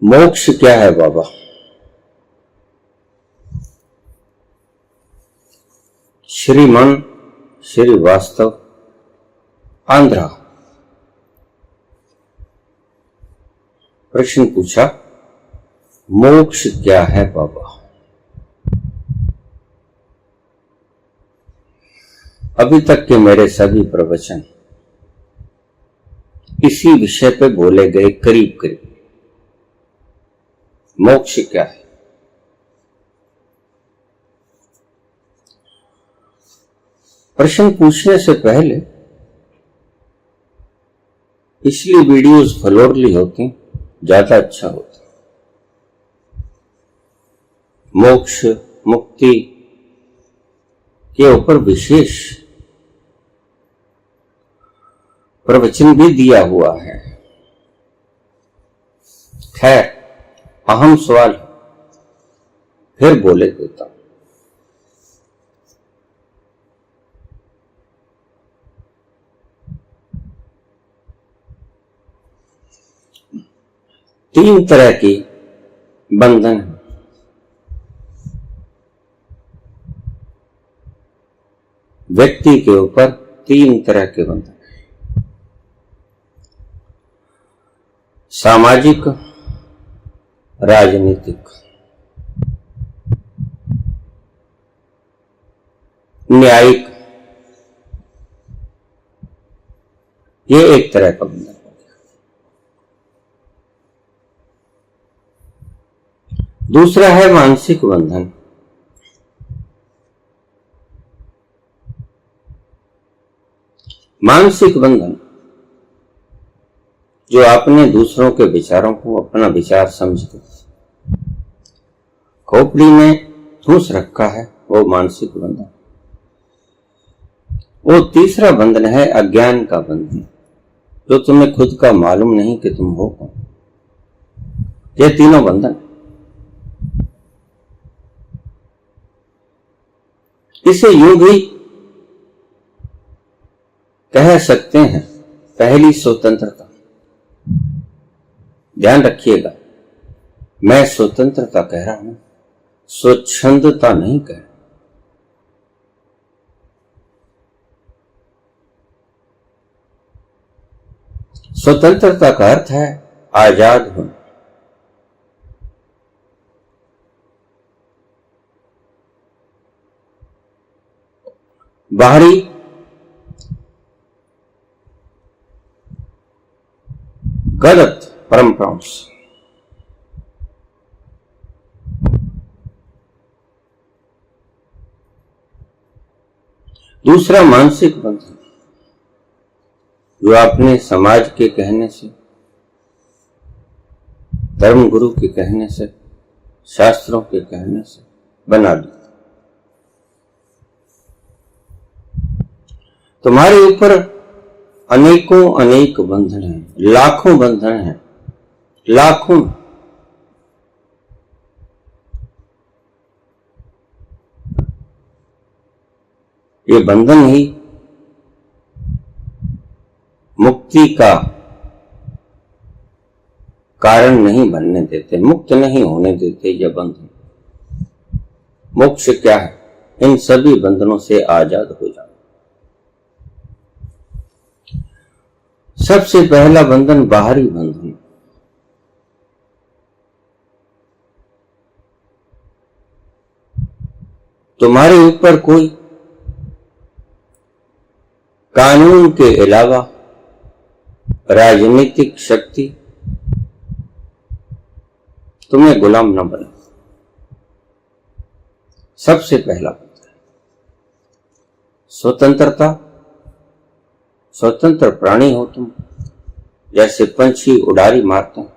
मोक्ष क्या है बाबा? श्रीमन श्रीवास्तव, आंध्रा। प्रश्न पूछा, मोक्ष क्या है बाबा? अभी तक के मेरे सभी प्रवचन इसी विषय पे बोले गए करीब करीब। मोक्ष क्या है? प्रश्न पूछने से पहले पिछली वीडियोस फलोरली होती, ज्यादा अच्छा होता। मोक्ष मुक्ति के ऊपर विशेष प्रवचन भी दिया हुआ है। खैर, अहम सवाल फिर बोले देता हूं। तीन तरह की बंधन है। व्यक्ति के ऊपर तीन तरह के बंधन, सामाजिक, राजनीतिक, न्यायिक। ये एक तरह का बंधन हो गया। दूसरा है मानसिक बंधन। मानसिक बंधन जो आपने दूसरों के विचारों को अपना विचार समझकर खोपड़ी में ठूस रखा है, वो मानसिक बंधन। वो तीसरा बंधन है अज्ञान का बंधन, जो तुम्हें खुद का मालूम नहीं कि तुम हो कौन। ये तीनों बंधन, इसे यूं भी कह सकते हैं पहली स्वतंत्रता। ध्यान रखिएगा, मैं स्वतंत्रता कह रहा हूं, स्वच्छंदता नहीं कह रहा। स्वतंत्रता का अर्थ है आजाद होना। बाहरी गलत परंपराओं से, दूसरा मानसिक बंधन, जो आपने समाज के कहने से, धर्म गुरु के कहने से, शास्त्रों के कहने से बना लिया। तुम्हारे ऊपर अनेकों अनेक बंधन हैं, लाखों बंधन हैं, लाखों। ये बंधन ही मुक्ति का कारण नहीं बनने देते, मुक्त नहीं होने देते ये बंधन। मोक्ष क्या है? इन सभी बंधनों से आजाद हो जाओ। सबसे पहला बंधन बाहरी बंधन। तुम्हारे ऊपर कोई कानून के अलावा राजनीतिक शक्ति तुम्हें गुलाम न बने। सबसे पहला बंधन स्वतंत्रता। स्वतंत्र प्राणी हो तुम, जैसे पंछी उड़ारी मारते हैं,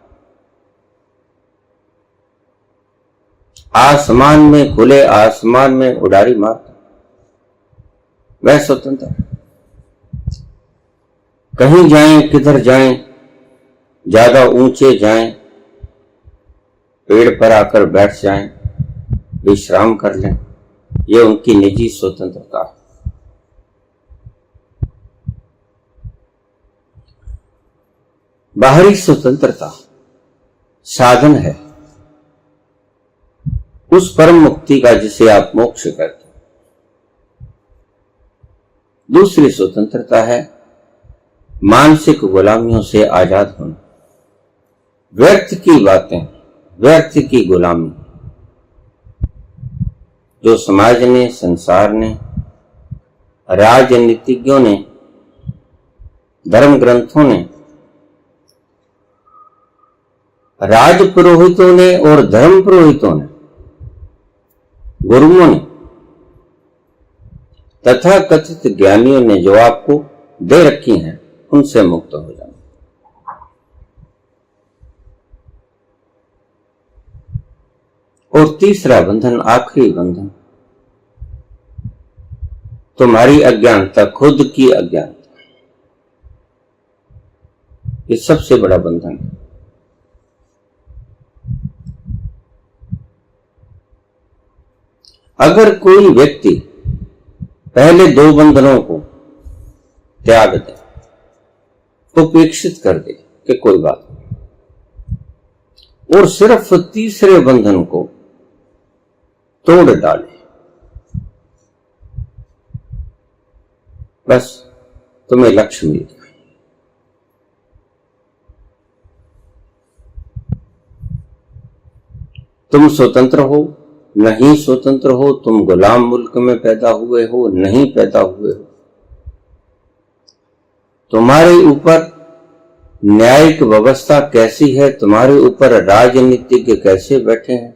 आसमान में, खुले आसमान में उड़ारी मारते हैं, वह स्वतंत्र। कहीं जाएं, किधर जाएं, ज्यादा ऊंचे जाएं, पेड़ पर आकर बैठ जाएं, विश्राम कर लें, ये उनकी निजी स्वतंत्रता है। बाहरी स्वतंत्रता साधन है उस परम मुक्ति का जिसे आप मोक्ष कहते हैं। दूसरी स्वतंत्रता है मानसिक गुलामियों से आजाद होना, व्यर्थ की बातें, व्यर्थ की गुलामी जो समाज ने, संसार ने, राजनीतिज्ञों ने, धर्म ग्रंथों ने, राज पुरोहितों ने और धर्म पुरोहितों ने, गुरुओं ने तथा कथित ज्ञानियों ने जो आपको दे रखी हैं, उनसे मुक्त हो जाना। और तीसरा बंधन, आखिरी बंधन, तुम्हारी अज्ञानता, खुद की अज्ञानता, ये सबसे बड़ा बंधन है। अगर कोई व्यक्ति पहले दो बंधनों को त्याग दे, उपेक्षित कर दे कि कोई बात नहीं, और सिर्फ तीसरे बंधन को तोड़ डाले, बस तुम्हें लक्ष्य मिल गया। तुम स्वतंत्र हो, नहीं स्वतंत्र हो, तुम गुलाम मुल्क में पैदा हुए हो, नहीं पैदा हुए हो, तुम्हारे ऊपर न्यायिक व्यवस्था कैसी है, तुम्हारे ऊपर राजनीतिज्ञ कैसे बैठे हैं,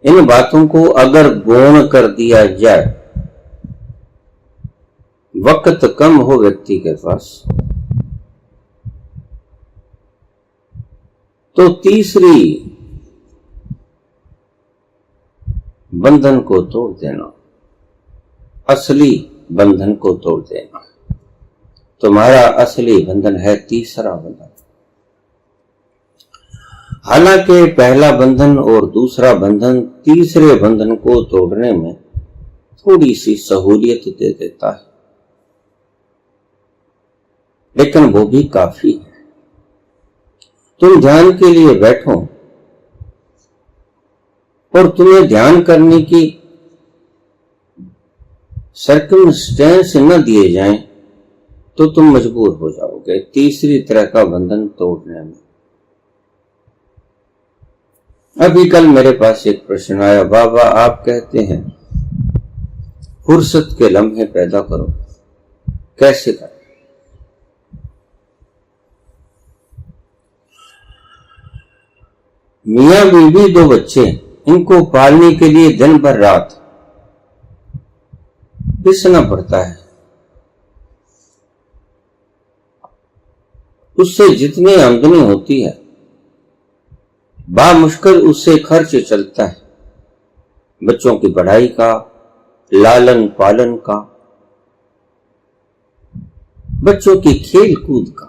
इन बातों को अगर गौण कर दिया जाए, वक्त कम हो व्यक्ति के पास, तो तीसरी बंधन को तोड़ देना, असली बंधन को तोड़ देना। तुम्हारा असली बंधन है तीसरा बंधन। हालांकि पहला बंधन और दूसरा बंधन तीसरे बंधन को तोड़ने में थोड़ी सी सहूलियत दे देता है, लेकिन वो भी काफी है। तुम ध्यान के लिए बैठो और तुम्हें ध्यान करने की सर्कमस्टेंस न दिए जाएं, तो तुम मजबूर हो जाओगे तीसरी तरह का बंधन तोड़ने में। अभी कल मेरे पास एक प्रश्न आया, बाबा आप कहते हैं फुर्सत के लम्हे पैदा करो, कैसे करें? मियां बीवी, दो बच्चे, इनको पालने के लिए दिन भर रात पिसना पड़ता है। उससे जितनी आमदनी होती है बामुश्किल उससे खर्च चलता है, बच्चों की पढ़ाई का, लालन पालन का, बच्चों की खेल कूद का,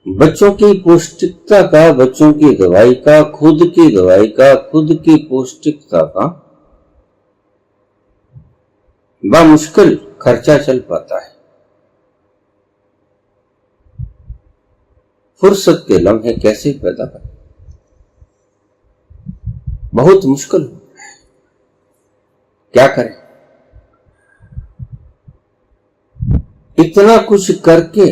बच्चों की पौष्टिकता का, बच्चों की दवाई का, खुद की दवाई का, खुद की पौष्टिकता का बामुश्किल खर्चा चल पाता है। फुर्सत के लम्हे कैसे पैदा करें? बहुत मुश्किल है। क्या करें? इतना कुछ करके,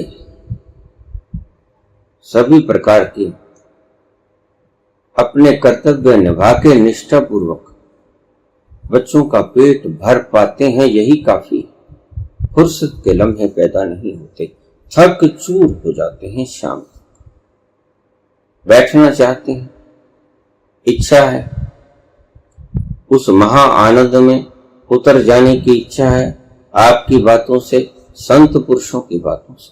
सभी प्रकार के अपने कर्तव्य निभा के निष्ठापूर्वक बच्चों का पेट भर पाते हैं, यही काफी। फुर्सत के लम्हे पैदा नहीं होते, थक चूर हो जाते हैं। शाम तक बैठना चाहते हैं, इच्छा है, उस महा आनंद में उतर जाने की इच्छा है, आपकी बातों से, संत पुरुषों की बातों से।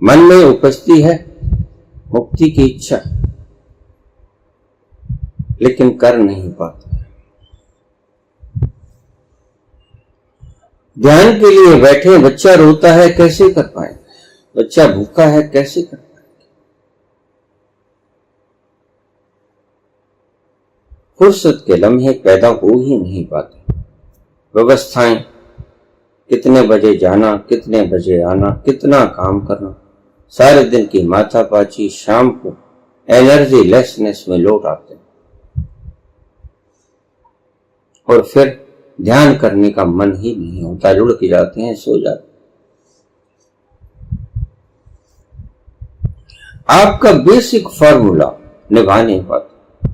मन में उपस्थिति है मुक्ति की इच्छा, लेकिन कर नहीं पाते। ध्यान के लिए बैठे, बच्चा रोता है, कैसे कर पाएंगे? बच्चा भूखा है, कैसे कर पाएंगे? फुर्सत के लम्हे पैदा हो ही नहीं पाते। व्यवस्थाएं, कितने बजे जाना, कितने बजे आना, कितना काम करना, सारे दिन की माथापाची शाम को एनर्जी लेसनेस में लौट आते हैं और फिर ध्यान करने का मन ही नहीं होता, लुढ़क जाते हैं, सो जाते हैं। आपका बेसिक फॉर्मूला निभा नहीं पाते,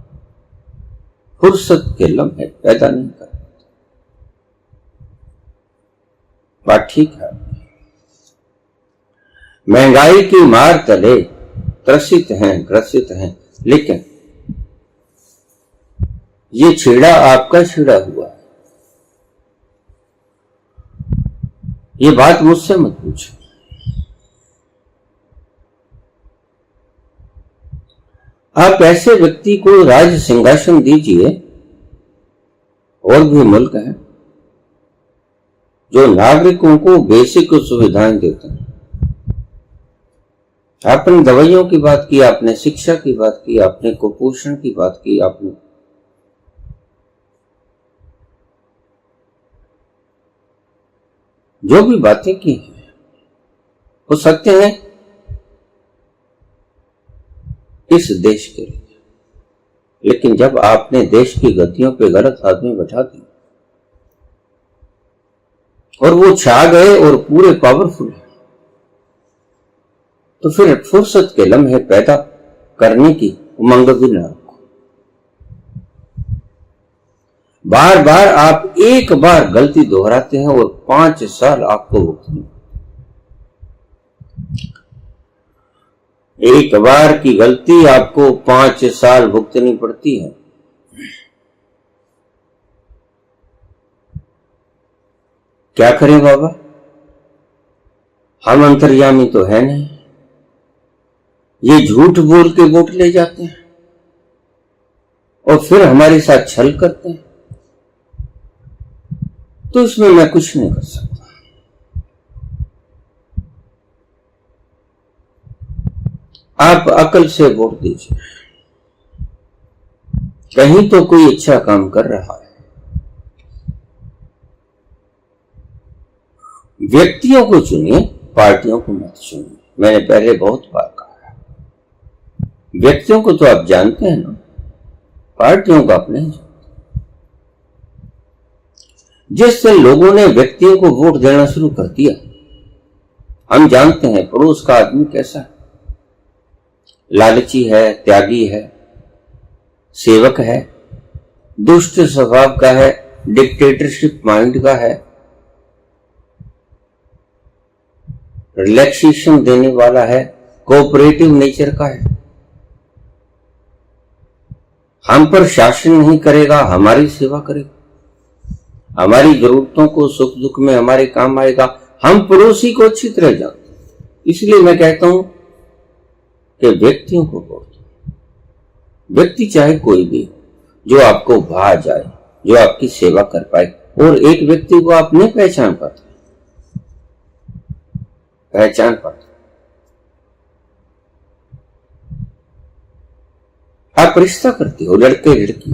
फुर्सत के लम्हे पैदा नहीं कर पाते। बात ठीक है। महंगाई की मार तले त्रसित हैं, ग्रसित हैं, लेकिन ये छेड़ा आपका छिड़ा हुआ है। ये बात मुझसे मत पूछो। आप ऐसे व्यक्ति को राज सिंहासन दीजिए, और भी मुल्क हैं जो नागरिकों को बेसिक सुविधाएं देते हैं। आपने दवाइयों की बात की, आपने शिक्षा की बात की, आपने कुपोषण की बात की, आपने जो भी बातें की हैं वो सत्य है इस देश के लिए। लेकिन जब आपने देश की गतियों पे गलत आदमी बैठा दिए और वो छा गए और पूरे पावरफुल है, तो फिर फुर्सत के लम्हे पैदा करने की उमंग भी न रखो। बार बार आप एक बार गलती दोहराते हैं और 5 साल आपको भुगतनी। एक बार की गलती आपको 5 साल भुगतनी पड़ती है। क्या करें बाबा, हम अंतर्यामी तो है नहीं। ये झूठ बोल के वोट ले जाते हैं और फिर हमारे साथ छल करते हैं, तो इसमें मैं कुछ नहीं कर सकता। आप अकल से वोट दीजिए। कहीं तो कोई अच्छा काम कर रहा है। व्यक्तियों को चुनिए, पार्टियों को मत चुनिए। मैंने पहले बहुत बार कहा है, व्यक्तियों को तो आप जानते हैं ना, पार्टियों को आप नहीं जानते। जिस दिन लोगों ने व्यक्तियों को वोट देना शुरू कर दिया, हम जानते हैं पड़ोस का आदमी कैसा है। लालची है, त्यागी है, सेवक है, दुष्ट स्वभाव का है, डिक्टेटरशिप माइंड का है, रिलैक्सेशन देने वाला है, कोऑपरेटिव नेचर का है। हम पर शासन नहीं करेगा, हमारी सेवा करेगा, हमारी जरूरतों को सुख दुख में हमारे काम आएगा। हम पड़ोसी को अच्छी तरह जानते हैं। इसलिए मैं कहता हूं कि व्यक्तियों को वोट दो। व्यक्ति चाहे कोई भी हो, जो आपको भा जाए, जो आपकी सेवा कर पाए। और एक व्यक्ति को आप नहीं पहचान पाते, पहचान पाते, आप रिश्ता करते हो, लड़के लड़की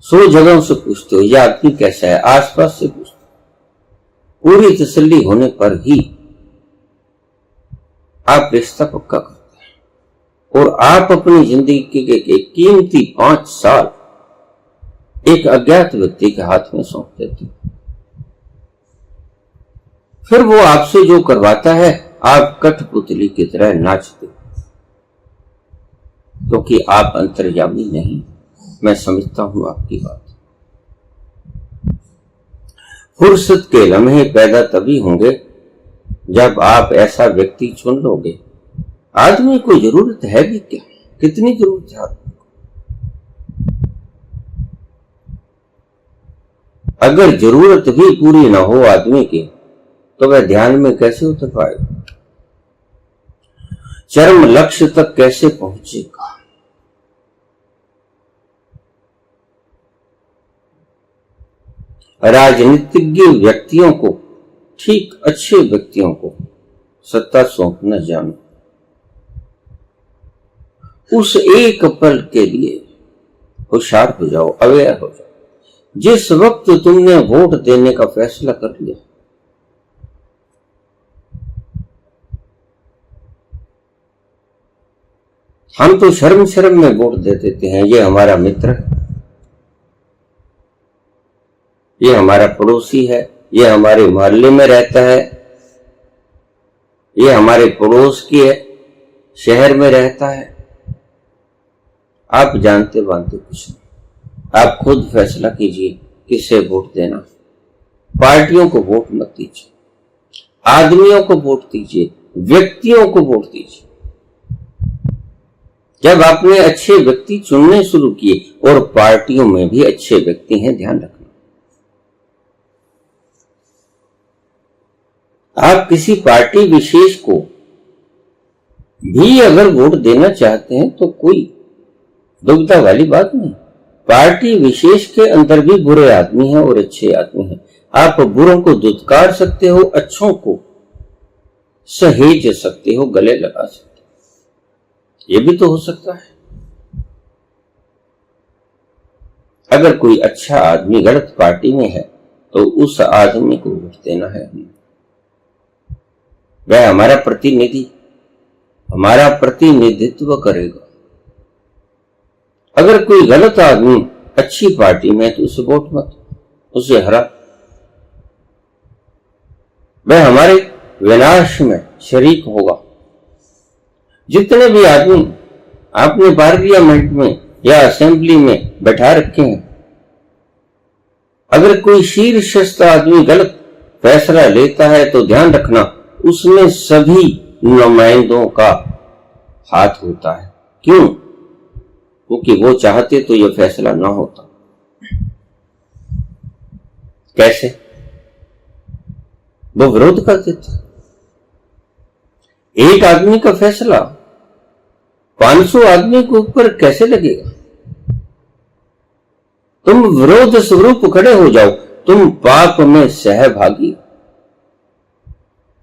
100 जगहों से पूछते हो, यह आदमी कैसा है, आसपास से पूछते हो। पूरी तसल्ली होने पर ही आप रिश्ता पक्का करते हैं और आप अपनी जिंदगी के कीमती 5 साल एक अज्ञात व्यक्ति के हाथ में सौंप देते हो। फिर वो आपसे जो करवाता है, आप कठपुतली की तरह नाचते, क्योंकि आप अंतर्यामी नहीं। मैं समझता हूं आपकी बात। फुर्सत के लम्हे पैदा तभी होंगे जब आप ऐसा व्यक्ति चुन लोगे। आदमी को जरूरत है भी क्या, कितनी जरूरत है आदमी को। अगर जरूरत भी पूरी ना हो आदमी की, तो वह ध्यान में कैसे उतर पाएगा, चरम लक्ष्य तक कैसे पहुंचेगा। राजनीतिज्ञ व्यक्तियों को, ठीक अच्छे व्यक्तियों को सत्ता सौंपना जानो। उस एक पल के लिए होशियार हो जाओ, अवेयर हो जाओ जिस वक्त तुमने वोट देने का फैसला कर लिया, हम तो शर्म शर्म में वोट दे देते हैं। ये हमारा मित्र है, ये हमारा पड़ोसी है, ये हमारे मोहल्ले में रहता है, ये हमारे पड़ोस की है, शहर में रहता है। आप जानते बांते कुछ नहीं। आप खुद फैसला कीजिए किसे वोट देना। पार्टियों को वोट मत दीजिए, आदमियों को वोट दीजिए, व्यक्तियों को वोट दीजिए। जब आपने अच्छे व्यक्ति चुनने शुरू किए, और पार्टियों में भी अच्छे व्यक्ति हैं, ध्यान रखना। आप किसी पार्टी विशेष को भी अगर वोट देना चाहते हैं तो कोई दुविधा वाली बात नहीं। पार्टी विशेष के अंदर भी बुरे आदमी हैं और अच्छे आदमी हैं। आप बुरों को दुत्कार सकते हो, अच्छों को सहेज सकते हो, गले लगा सकते हो। ये भी तो हो सकता है। अगर कोई अच्छा आदमी गलत पार्टी में है तो उस आदमी को वोट देना है हमें। वह हमारा प्रतिनिधित्व करेगा। अगर कोई गलत आदमी अच्छी पार्टी में है तो उसे वोट मत, उसे हरा। वह हमारे विनाश में शरीक होगा। जितने भी आदमी आपने पार्लियामेंट में या असेंबली में बैठा रखे हैं, अगर कोई शीर्षस्थ आदमी गलत फैसला लेता है तो ध्यान रखना उसमें सभी नुमाइंदों का हाथ होता है। क्यों? क्योंकि वो चाहते तो यह फैसला ना होता। कैसे? वो विरोध कर देते। एक आदमी का फैसला 500 आदमी के ऊपर कैसे लगेगा? तुम विरोध स्वरूप खड़े हो जाओ, तुम पाप में सहभागी।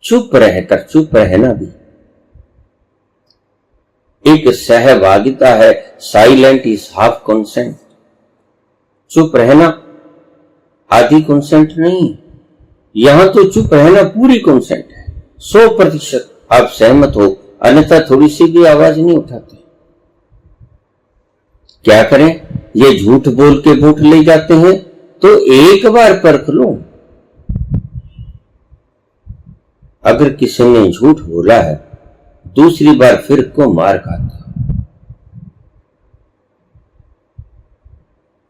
चुप रहना भी एक सहभागिता है। Silent is half consent. चुप रहना आधी कंसेंट नहीं, यहां तो चुप रहना पूरी कंसेंट है। 100% आप सहमत हो, अन्यथा थोड़ी सी भी आवाज नहीं उठाते। क्या करें? ये झूठ बोल के वोट ले जाते हैं, तो एक बार परख लो। अगर किसी ने झूठ बोला है, दूसरी बार फिर को मार खाता।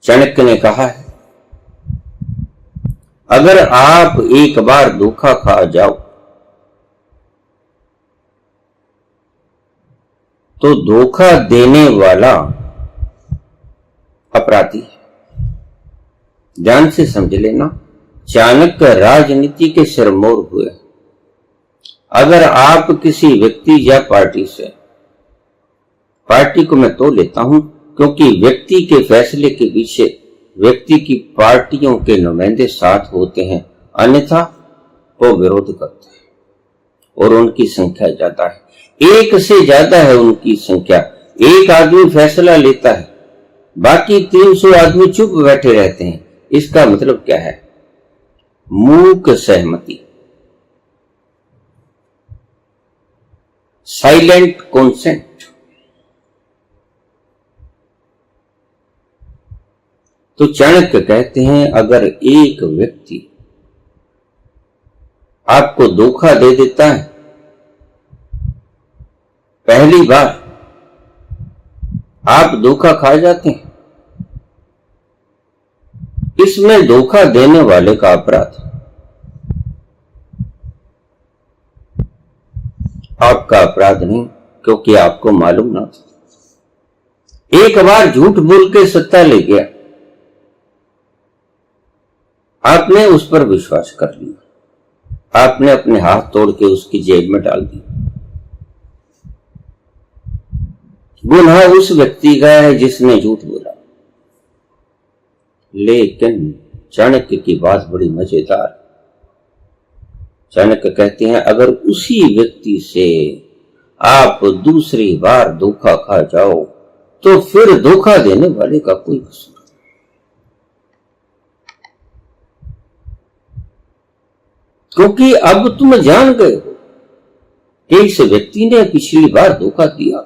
चाणक्य ने कहा है, अगर आप एक बार धोखा खा जाओ तो धोखा देने वाला अपराधी है। ध्यान से समझ लेना। चाणक्य राजनीति के सिरमौर हुए। अगर आप किसी व्यक्ति या पार्टी से, पार्टी को मैं तो लेता हूं क्योंकि व्यक्ति के फैसले के पीछे व्यक्ति की पार्टियों के नुमाइंदे साथ होते हैं, अन्यथा वो विरोध करते हैं और उनकी संख्या ज्यादा है। एक से ज्यादा है उनकी संख्या। एक आदमी फैसला लेता है, बाकी 300 आदमी चुप बैठे रहते हैं। इसका मतलब क्या है? मूक सहमति, साइलेंट कंसेंट। तो चाणक्य कहते हैं, अगर एक व्यक्ति आपको धोखा दे देता है पहली बार, आप धोखा खा जाते हैं। इसमें धोखा देने वाले का अपराध, आपका अपराध नहीं, क्योंकि आपको मालूम ना था। एक बार झूठ बोल के सत्ता ले गया, आपने उस पर विश्वास कर लिया, आपने अपने हाथ तोड़ के उसकी जेब में डाल दी। गुनाह उस व्यक्ति का है जिसने झूठ बोला। लेकिन चाणक्य की बात बड़ी मजेदार। चाणक्य कहते हैं, अगर उसी व्यक्ति से आप दूसरी बार धोखा खा जाओ तो फिर धोखा देने वाले का कोई कसूर क्योंकि अब तुम जान गए हो कि इस व्यक्ति ने पिछली बार धोखा दिया।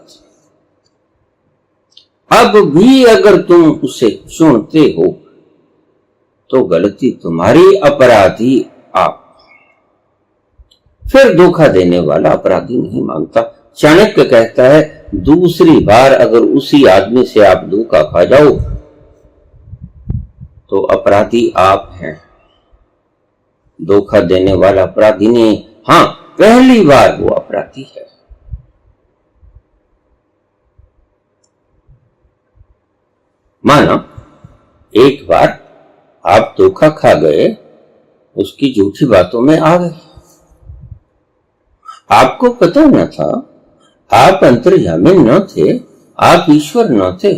अब भी अगर तुम उसे चुनते हो तो गलती तुम्हारी, अपराधी आप। फिर धोखा देने वाला अपराधी नहीं मानता। चाणक्य कहता है दूसरी बार अगर उसी आदमी से आप धोखा खा जाओ तो अपराधी आप हैं, धोखा देने वाला अपराधी नहीं। हां, पहली बार वो अपराधी है। माना एक बार आप धोखा खा गए, उसकी झूठी बातों में आ गए, आपको पता न था, आप अंतर्यामी न थे, आप ईश्वर न थे,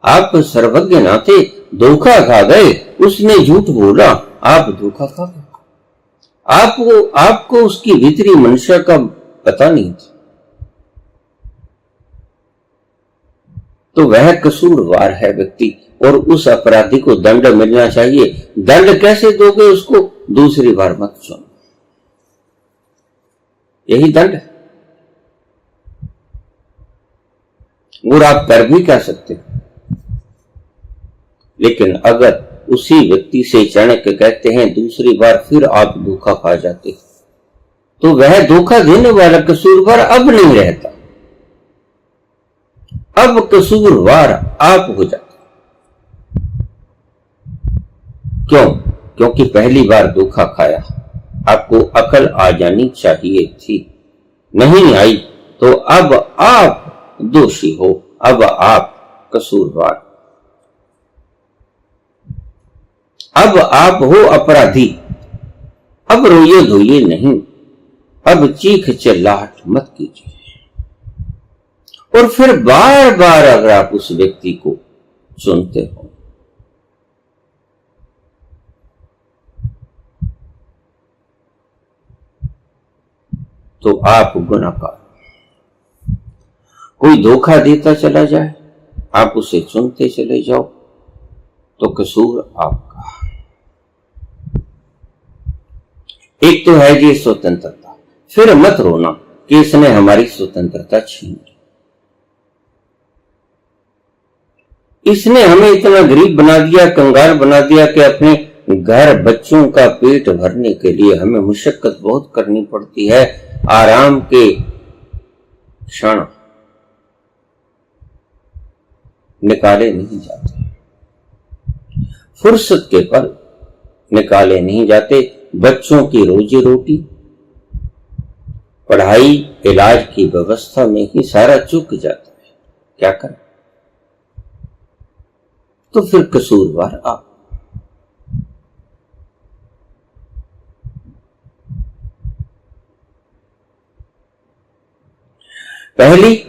आप सर्वज्ञ न थे, धोखा खा गए, उसने झूठ बोला, आप धोखा खा गए। आपको उसकी भीतरी मंशा का पता नहीं था, तो वह कसूरवार है व्यक्ति और उस अपराधी को दंड मिलना चाहिए। दंड कैसे दोगे उसको? दूसरी बार मत सुनो, यही दंड है। और आप कर भी क्या सकते हो। लेकिन अगर उसी व्यक्ति से चाणक्य कहते हैं दूसरी बार फिर आप धोखा खा जाते, तो वह धोखा देने वाला कसूरवार अब नहीं रहता, अब कसूरवार आप हो जाते। क्यों? क्योंकि पहली बार धोखा खाया, आपको अकल आ जानी चाहिए थी, नहीं आई, तो अब आप दोषी हो, अब आप कसूरवार, अब आप हो अपराधी। अब रोइए धोइए नहीं, अब चीख चिल्लाहट मत कीजिए। और फिर बार बार अगर आप उस व्यक्ति को सुनते हो तो आप गुनाहगार। कोई धोखा देता चला जाए, आप उसे सुनते चले जाओ, तो कसूर आपका। एक तो है जी स्वतंत्रता, फिर मत रोना कि इसने हमारी स्वतंत्रता छीन ली, इसने हमें इतना गरीब बना दिया, कंगाल बना दिया कि अपने घर बच्चों का पेट भरने के लिए हमें मुशक्कत बहुत करनी पड़ती है। आराम के क्षण निकाले नहीं जाते, फुर्सत के पल निकाले नहीं जाते। बच्चों की रोजी रोटी, पढ़ाई, इलाज की व्यवस्था में ही सारा चूक जाता है, क्या करें। तो फिर कसूरवार आप। पहली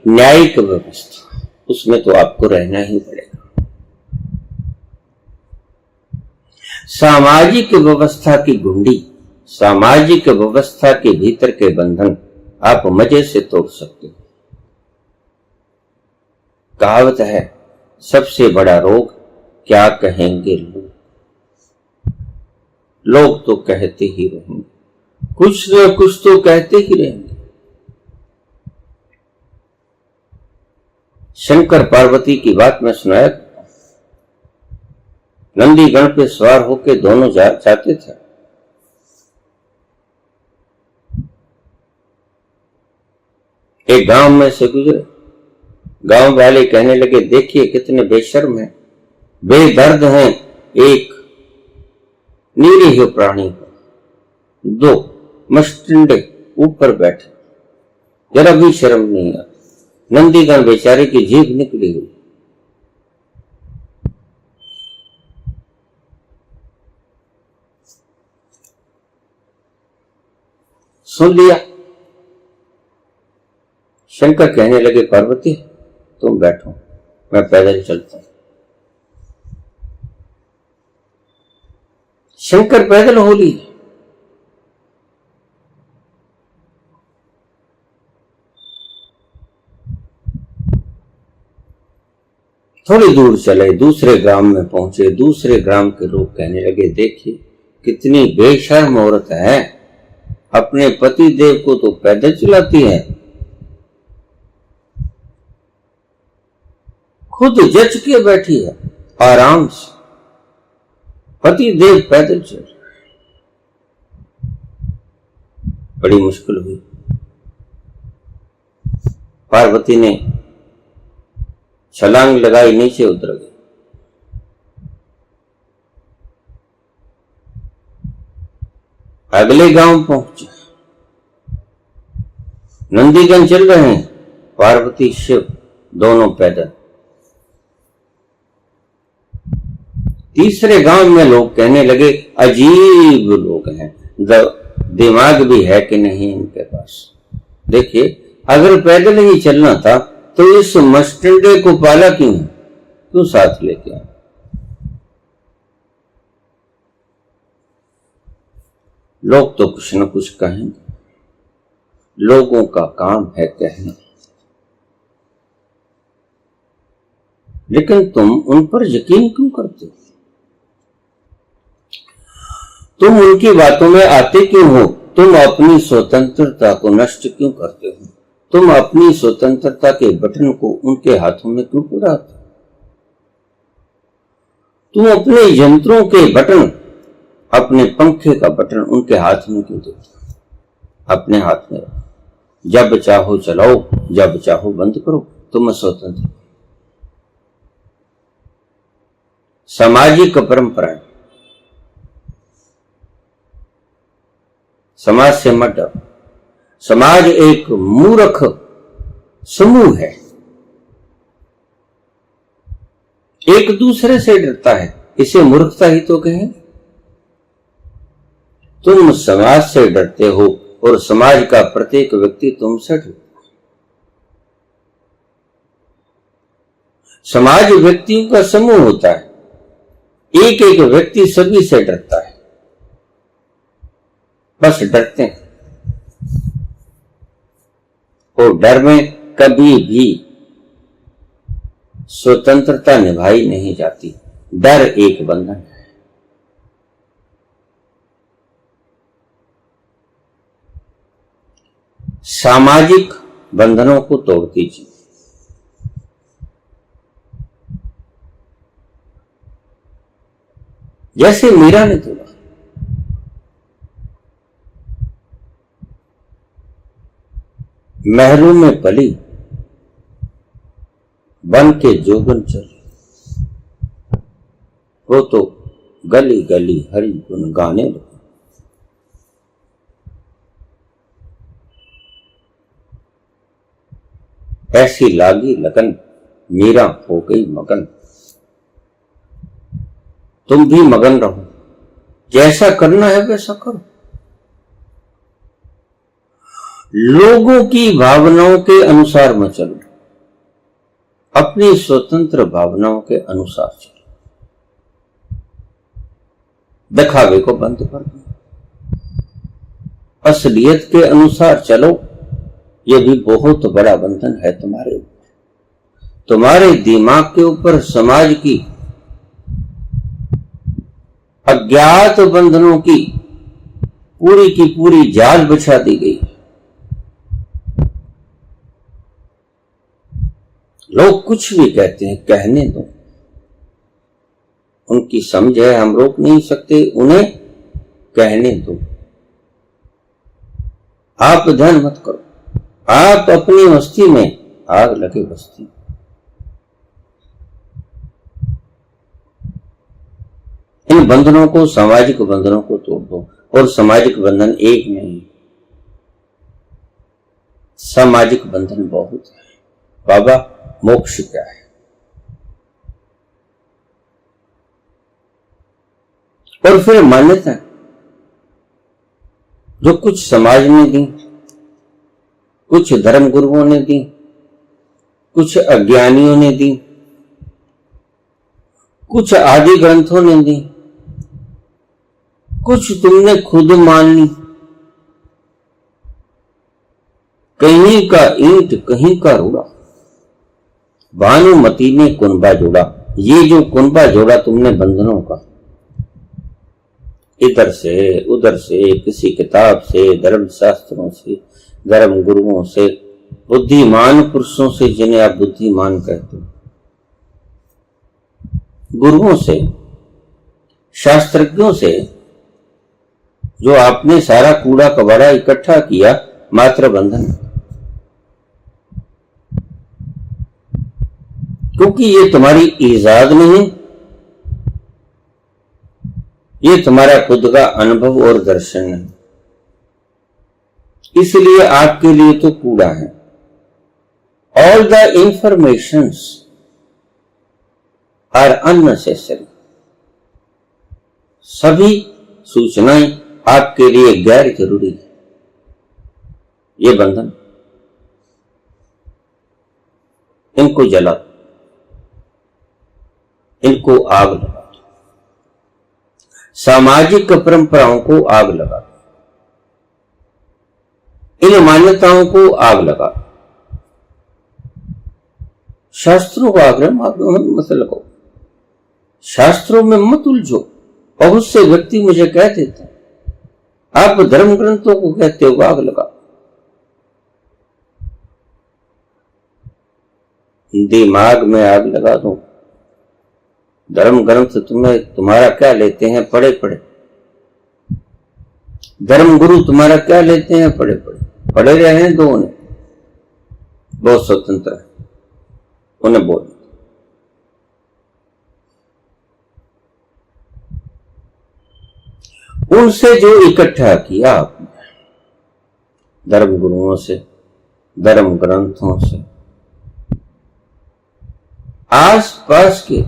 न्यायिक व्यवस्था, उसमें तो आपको रहना ही पड़ेगा। सामाजिक व्यवस्था की गुंडी, सामाजिक व्यवस्था के भीतर के बंधन आप मजे से तोड़ सकते हो। कहावत है सबसे बड़ा रोग क्या कहेंगे लोग, लोग तो कहते ही रहेंगे, कुछ न कुछ तो कहते ही रहेंगे। शंकर पार्वती की बात मैं सुनाया, नंदी गण पे सवार होके दोनों जाते थे। एक गांव में से गुजरे, गांव वाले कहने लगे देखिए कितने बेशर्म हैं, बेदर्द हैं, एक निरीह प्राणी को दो मस्टिंडे ऊपर बैठे, जरा भी शर्म नहीं आती। नंदीगण बेचारे की जीभ निकली हुई। सुन लिया। शंकर कहने लगे पार्वती तुम बैठो, मैं पैदल चलता हूं। शंकर पैदल हो लिए। थोड़ी दूर चले, दूसरे ग्राम में पहुंचे। दूसरे ग्राम के लोग कहने लगे देखिए कितनी बेशर्म औरत है, अपने पति देव को तो पैदल चलाती है, खुद जच के बैठी है आराम से, पति देव पैदल चल। बड़ी मुश्किल हुई। पार्वती ने छलांग लगाई, नीचे उतर गई। अगले गांव पहुंचे। नंदीगण चल रहे हैं, पार्वती शिव दोनों पैदल। तीसरे गांव में लोग कहने लगे, अजीब लोग हैं, दिमाग भी है कि नहीं इनके पास। देखिए, अगर पैदल ही चलना था तो इस मस्टंडे को पाला क्यों साथ लेके आए। लोग तो कुछ न कुछ कहेंगे, लोगों का काम है कहना, लेकिन तुम उन पर यकीन क्यों करते हो? तुम उनकी बातों में आते क्यों हो? तुम अपनी स्वतंत्रता को नष्ट क्यों करते हो? तुम अपनी स्वतंत्रता के बटन को उनके हाथों में क्यों उड़ाते हो? तुम अपने यंत्रों के बटन, अपने पंखे का बटन उनके हाथ में क्यों देते हो? अपने हाथ में रखो, जब चाहो चलाओ, जब चाहो बंद करो, तुम स्वतंत्र। सामाजिक परंपराएं, समाज से मत डरो। समाज एक मूर्ख समूह है, एक दूसरे से डरता है, इसे मूर्खता ही तो कहें। तुम समाज से डरते हो और समाज का प्रत्येक व्यक्ति तुमसे डरता है। समाज व्यक्तियों का समूह होता है, एक एक व्यक्ति सभी से डरता है, बस डरते हैं। और डर में कभी भी स्वतंत्रता निभाई नहीं जाती। डर एक बंधन है। सामाजिक बंधनों को तोड़ दीजिए। जैसे मीरा ने तोड़ा। महलों में पली, बन के जोगन चली, वो तो गली गली हरि गुण गाने लगे। ऐसी लागी लगन, मीरा हो गई मगन। तुम भी मगन रहो, जैसा करना है वैसा करो। लोगों की भावनाओं के अनुसार मत चलो, अपनी स्वतंत्र भावनाओं के अनुसार चलो। दिखावे को बंद कर दो, असलियत के अनुसार चलो। यह भी बहुत बड़ा बंधन है तुम्हारे ऊपर, तुम्हारे दिमाग के ऊपर समाज की अज्ञात बंधनों की पूरी जाल बिछा दी गई। लोग कुछ भी कहते हैं, कहने दो, उनकी समझ है, हम रोक नहीं सकते, उन्हें कहने दो। आप ध्यान मत करो, आप अपनी मस्ती में आग लगे बस्ती। इन बंधनों को, सामाजिक बंधनों को तोड़ दो। और सामाजिक बंधन एक नहीं, सामाजिक बंधन बहुत है। बाबा, मोक्ष क्या है? और फिर मान्यता जो कुछ समाज ने दी, कुछ धर्म गुरुओं ने दी, कुछ अज्ञानियों ने दी, कुछ आदि ग्रंथों ने दी, कुछ तुमने खुद मान ली। कहीं का ईंट कहीं का रूड़ा, भानुमती ने कुनबा जोड़ा। ये जो कुनबा जोड़ा तुमने बंधनों का, इधर से उधर से, किसी किताब से, धर्म शास्त्रों से, धर्म गुरुओं से, बुद्धिमान पुरुषों से जिन्हें आप बुद्धिमान कहते हो, गुरुओं से, शास्त्रज्ञों से, जो आपने सारा कूड़ा कबाड़ा इकट्ठा किया मात्र बंधन, क्योंकि ये तुम्हारी ईजाद नहीं, ये तुम्हारा खुद का अनुभव और दर्शन है, इसलिए आपके लिए तो कूड़ा है। All the informations are unnecessary, सभी सूचनाएं आपके लिए गैर जरूरी है। ये बंधन, इनको जला दो, इनको आग लगा दो, सामाजिक परंपराओं को आग लगा दो, इन मान्यताओं को आग लगा दो, शास्त्रों को आग्रह मत लगाओ, शास्त्रों में मत उलझो। बहुत से व्यक्ति मुझे कह देते हैं, आप धर्म ग्रंथों को कहते हो आग लगा, दिमाग में आग लगा दो। धर्म ग्रंथ तुम्हारा क्या लेते हैं पढ़े पढ़े, धर्म गुरु तुम्हारा क्या लेते हैं पढ़े पढ़े, पढ़े रहे हैं दो, उन्हें बहुत स्वतंत्र है, उन्हें बोल। उनसे जो इकट्ठा किया आपने, धर्म गुरुओं से, धर्म ग्रंथों से, आस पास के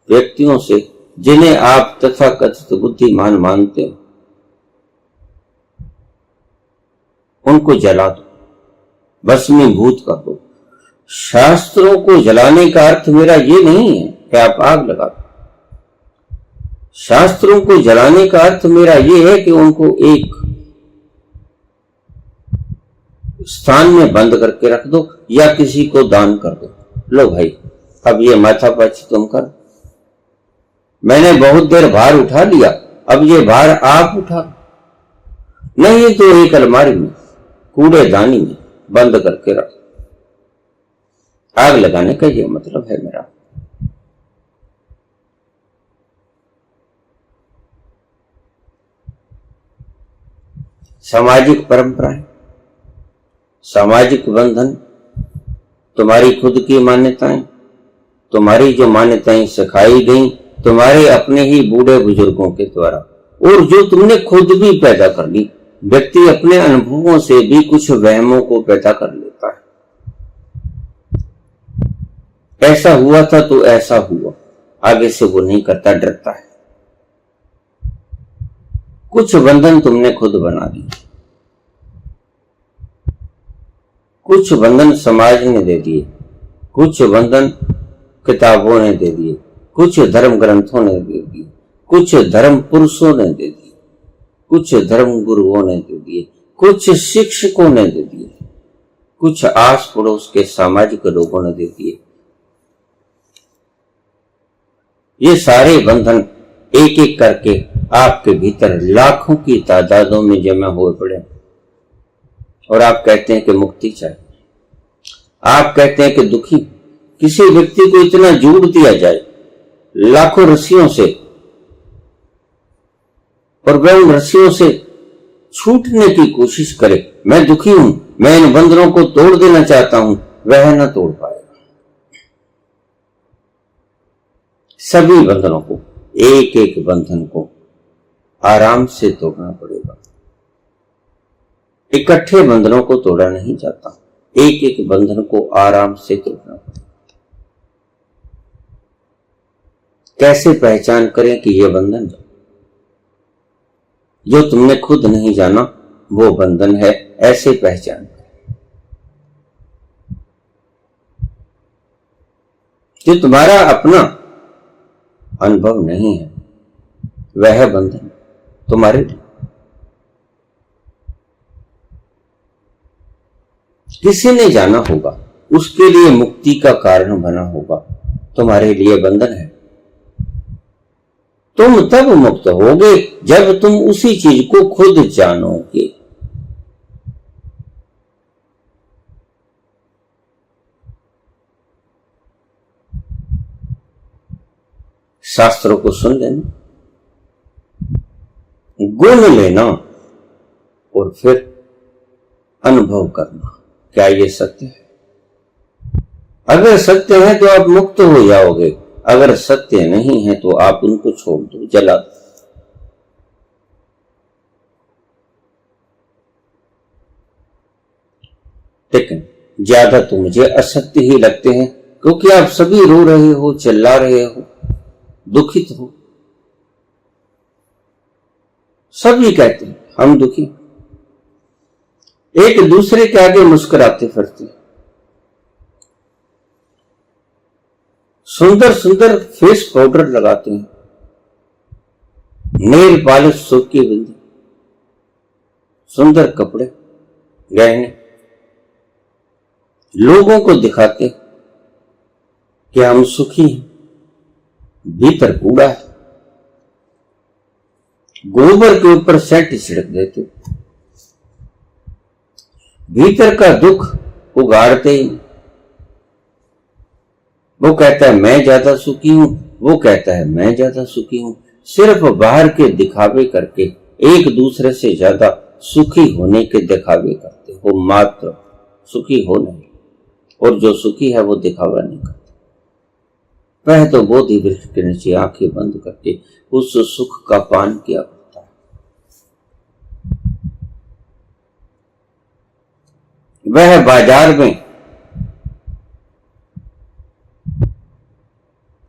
व्यक्तियों से जिन्हें आप तथाकथित बुद्धिमान मानते हो, उनको जला दो, भस्मीभूत कर दो। शास्त्रों को जलाने का अर्थ मेरा ये नहीं है कि आप आग लगा दो, शास्त्रों को जलाने का अर्थ मेरा ये है कि उनको एक स्थान में बंद करके रख दो या किसी को दान कर दो। लो भाई, अब ये माथापच्ची तुम कर, मैंने बहुत देर भार उठा लिया, अब ये भार आप उठा, नहीं तो एक अलमारी में, कूड़ेदानी में बंद करके रख। आग लगाने का ये मतलब है मेरा। सामाजिक परंपराएं, सामाजिक बंधन, तुम्हारी खुद की मान्यताएं, तुम्हारी जो मान्यताएं सिखाई गई तुम्हारे अपने ही बूढ़े बुजुर्गों के द्वारा, और जो तुमने खुद भी पैदा कर ली। व्यक्ति अपने अनुभवों से भी कुछ वहमों को पैदा कर लेता है, ऐसा हुआ था तो ऐसा हुआ, आगे से वो नहीं करता, डरता है। कुछ बंधन तुमने खुद बना दिए, कुछ बंधन समाज ने दे दिए, कुछ बंधन किताबों ने दे दिए, कुछ धर्म ग्रंथों ने दे दिए, कुछ धर्म पुरुषों ने दे दिए, कुछ धर्म गुरुओं ने दे दिए, कुछ शिक्षकों ने दे दिए, कुछ आस पड़ोस के सामाजिक लोगों ने दे दिए। ये सारे बंधन एक एक करके आपके भीतर लाखों की तादादों में जमा हुए पड़े, और आप कहते हैं कि मुक्ति चाहिए, आप कहते हैं कि दुखी। किसी व्यक्ति को इतना जोड़ दिया जाए लाखों रस्सियों से, और वह उन रस्सियों से छूटने की कोशिश करे, मैं दुखी हूं, मैं इन बंधनों को तोड़ देना चाहता हूं, वह न तोड़ पाएगा। सभी बंधनों को, एक एक बंधन को आराम से तोड़ना पड़ेगा। इकट्ठे बंधनों को तोड़ा नहीं जाता, एक एक बंधन को आराम से तोड़ना पड़ेगा। कैसे पहचान करें कि यह बंधन जो तुमने खुद नहीं जाना वो बंधन है, ऐसे पहचान करें। जो तुम्हारा अपना अनुभव नहीं है वह बंधन तुम्हारे लिए किसी ने जाना होगा, उसके लिए मुक्ति का कारण बना होगा, तुम्हारे लिए बंधन है। तुम तब मुक्त होगे जब तुम उसी चीज को खुद जानोगे। शास्त्रों को सुन लेना, गुण लेना और फिर अनुभव करना, क्या ये सत्य है? अगर सत्य है तो आप मुक्त हो जाओगे, अगर सत्य नहीं है तो आप उनको छोड़ दो, जला दो। लेकिन ज्यादा तो मुझे असत्य ही लगते हैं, क्योंकि आप सभी रो रहे हो, चिल्ला रहे हो, दुखित हो। सभी कहते हैं हम दुखी, एक दूसरे के आगे मुस्कुराते फिरते, सुंदर सुंदर फेस पाउडर लगाते हैं, नेल पॉलिश, सूट की बिंदी, सुंदर कपड़े, गहने, लोगों को दिखाते कि हम सुखी हैं, भीतर कूड़ा है। गोबर के ऊपर सेंट छिड़क देते, भीतर का दुख उगाड़ते ही। वो कहता है मैं ज्यादा सुखी हूं, वो कहता है मैं ज्यादा सुखी हूं, सिर्फ बाहर के दिखावे करके एक दूसरे से ज्यादा सुखी होने के दिखावे करते हो, मात्र सुखी हो नहीं। और जो सुखी है वो दिखावा नहीं करता, वह तो बोधि वृक्ष के नीचे आंखें बंद करके उस सुख का पान किया करता है। वह बाजार में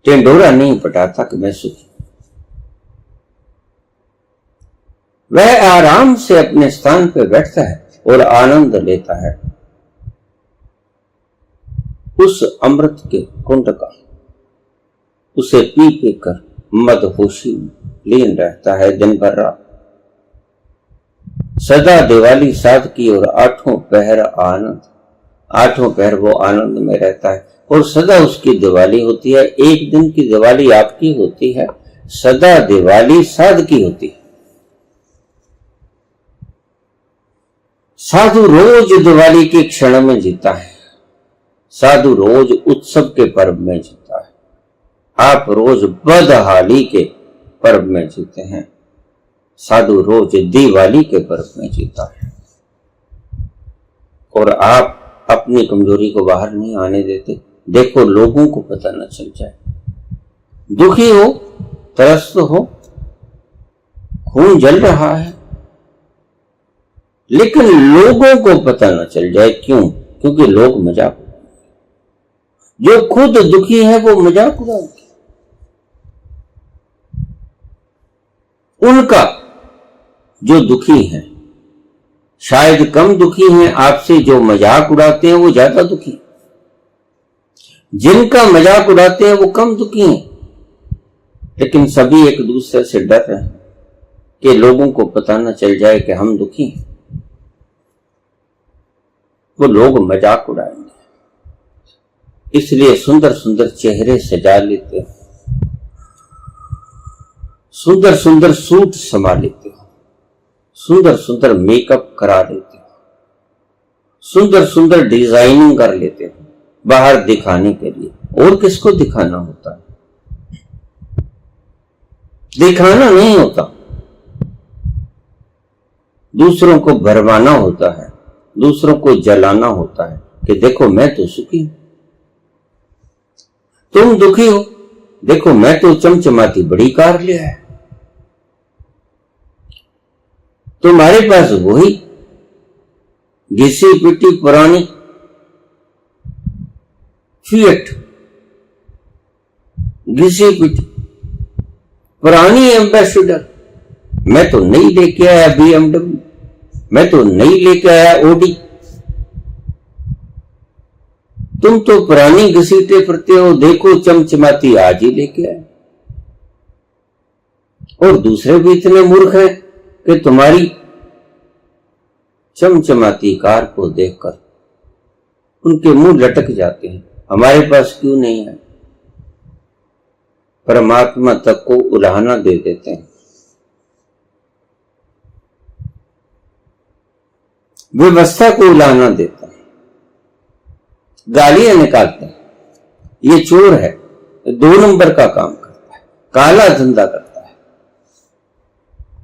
टेंडोरा नहीं पटाता कि मैं सुखी, वह आराम से अपने स्थान पर बैठता है और आनंद लेता है उस अमृत के कुंड का। उसे पी पी कर मदहोशी लीन रहता है दिन भर रात। सदा दिवाली सादगी और आठों पहर आनंद, आठों पहर वो आनंद में रहता है और सदा उसकी दिवाली होती है। एक दिन की दिवाली आपकी होती है, सदा दिवाली सादगी होती है। साधु रोज दिवाली के क्षण में जीता है, साधु रोज उत्सव के पर्व में जीता है। आप रोज बदहाली के पर्व में जीते हैं, साधु रोज दिवाली के पर्व में जीता है। और आप अपनी कमजोरी को बाहर नहीं आने देते। देखो लोगों को पता न चल जाए, दुखी हो, त्रस्त हो, खून जल रहा है, लेकिन लोगों को पता न चल जाए। क्यों? क्योंकि लोग मजाक उड़ाएंगे। जो खुद दुखी है वो मजाक उड़ाएंगे। उनका जो दुखी है शायद कम दुखी हैं आपसे, जो मजाक उड़ाते हैं वो ज्यादा दुखी। जिनका मजाक उड़ाते हैं वो कम दुखी हैं, लेकिन सभी एक दूसरे से डर रहे हैं कि लोगों को पता न चल जाए कि हम दुखी हैं। वो लोग मजाक उड़ाएंगे, इसलिए सुंदर सुंदर चेहरे सजा लेते हैं, सुंदर सुंदर सूट समा लेते हो, सुंदर सुंदर मेकअप करा लेते हो, सुंदर सुंदर डिजाइनिंग कर लेते हो बाहर दिखाने के लिए। और किसको दिखाना होता है? दिखाना नहीं होता, दूसरों को भरमाना होता है, दूसरों को जलाना होता है कि देखो मैं तो सुखी हूं, तुम दुखी हो, देखो मैं तो चमचमाती बड़ी कार लिया है, तुम्हारे पास वही घिसी पिटी पुरानी फिएट, घिसी पिटी पुरानी एम्बेसडर। मैं तो नहीं लेके आया BMW, मैं तो नहीं लेके आया ओडी, तुम तो पुरानी घसीटे फिरते हो, देखो चमचमाती आज ही लेके आए। और दूसरे भी इतने मूर्ख हैं कि तुम्हारी चमचमाती कार को देखकर उनके मुंह लटक जाते हैं, हमारे पास क्यों नहीं है? परमात्मा तक को उलाहना दे देते हैं, व्यवस्था को उलाहना देते हैं, गालियां निकालते हैं, ये चोर है, 2 नंबर का काम करता है, काला धंधा करता है,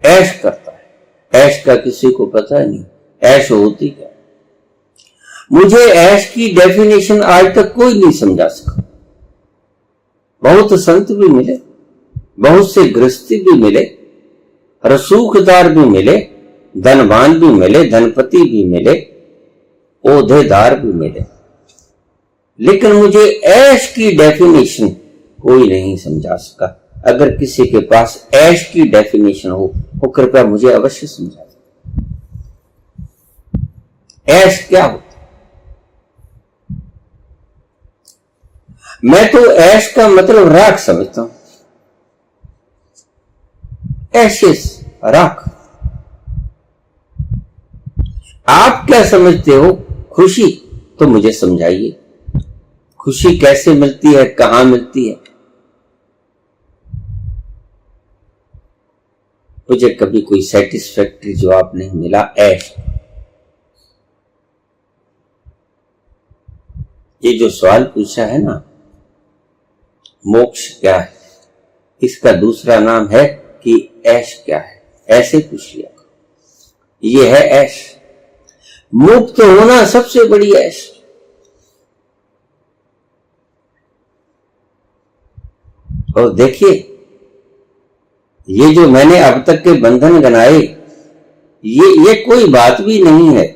ऐश करता है। ऐश का किसी को पता नहीं, ऐश होती क्या। मुझे ऐश की डेफिनेशन आज तक कोई नहीं समझा सका। बहुत संत भी मिले, बहुत से गृहस्थी भी मिले, रसूखदार भी मिले, धनवान भी मिले, धनपति भी मिले, ओहदेदार भी मिले, लेकिन मुझे ऐश की डेफिनेशन कोई नहीं समझा सका। अगर किसी के पास ऐश की डेफिनेशन हो वो कृपया मुझे अवश्य समझा दे। ऐश क्या होता? मैं तो ऐश का मतलब राख समझता हूं। ऐशिस, राख। आप क्या समझते हो खुशी? तो मुझे समझाइए, खुशी कैसे मिलती है, कहां मिलती है? मुझे कभी कोई सेटिस्फैक्टरी जवाब नहीं मिला। ऐश, ये जो सवाल पूछा है ना, मोक्ष क्या है, इसका दूसरा नाम है कि ऐश क्या है, ऐसे पूछ लिया। ये है ऐश। मुक्त होना सबसे बड़ी ऐश। और देखिए, ये जो मैंने अब तक के बंधन गनाए, ये कोई बात भी नहीं है।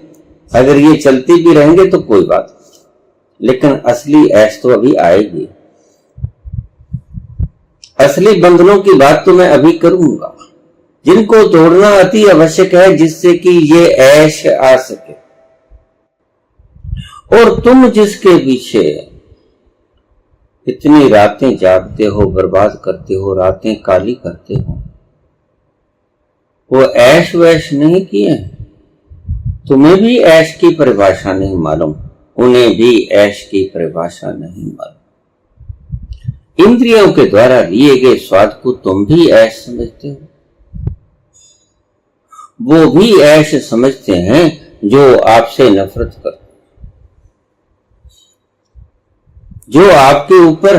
अगर ये चलते भी रहेंगे तो कोई बात नहीं, लेकिन असली ऐश तो अभी आएगी। असली बंधनों की बात तो मैं अभी करूंगा, जिनको तोड़ना अति आवश्यक है, जिससे कि ये ऐश आ सके। और तुम जिसके पीछे इतनी रातें जागते हो, बर्बाद करते हो, रातें काली करते हो, वो ऐश वैश नहीं किए। तुम्हें भी ऐश की परिभाषा नहीं मालूम, उन्हें भी ऐश की परिभाषा नहीं मालूम। इंद्रियों के द्वारा लिए गए स्वाद को तुम भी ऐश समझते हो, वो भी ऐश समझते हैं जो आपसे नफरत करते, जो आपके ऊपर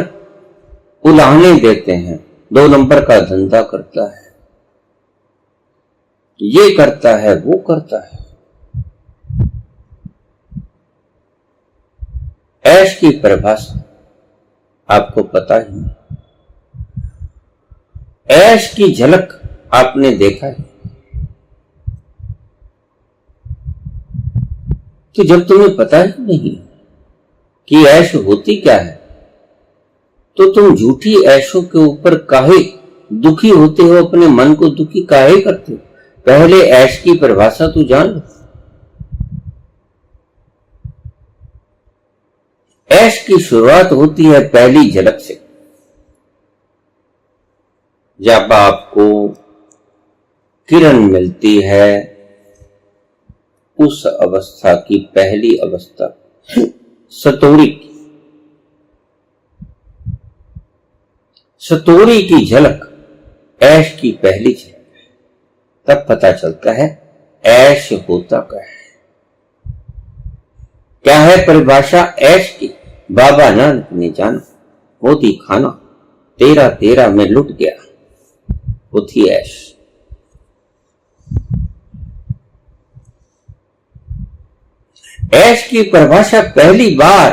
उलाहने देते हैं, 2 नंबर का धंधा करता है, ये करता है, वो करता है। ऐश की परिभाषा आपको पता ही नहीं, ऐश की झलक आपने देखा है। तो जब तुम्हें पता ही नहीं कि ऐश होती क्या है, तो तुम झूठी ऐशों के ऊपर काहे दुखी होते हो, अपने मन को दुखी काहे करते हो? पहले ऐश की परिभाषा तो जान लो। ऐश की शुरुआत होती है पहली झलक से, जब आपको किरण मिलती है, उस अवस्था की पहली अवस्था सतोरी की झलक ऐश की पहली झलक है। तब पता चलता है ऐश होता क्या है परिभाषा ऐश की। बाबा नानक ने जाना, मोदी खाना, तेरा तेरा में लुट गया, वो थी ऐश। ऐश की परिभाषा पहली बार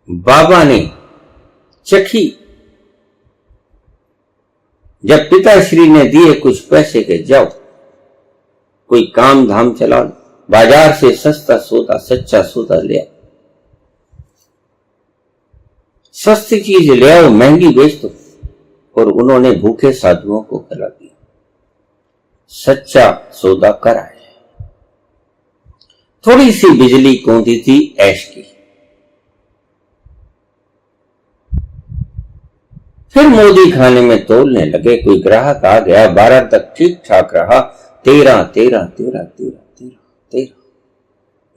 बाबा ने चखी जब पिताश्री ने दिए कुछ पैसे के, जाओ कोई काम धाम चला, बाजार से सस्ता सौदा, सच्चा सौदा ले आओ, सस्ती चीज ले आओ, महंगी बेच दो। और उन्होंने भूखे साधुओं को खिला दिया, सच्चा सौदा कराए। थोड़ी सी बिजली कौंधी थी ऐश की। फिर मोदी खाने में तोलने लगे, कोई ग्राहक आ गया, 12 तक ठीक ठाक रहा, 13 13 13 13 13 13,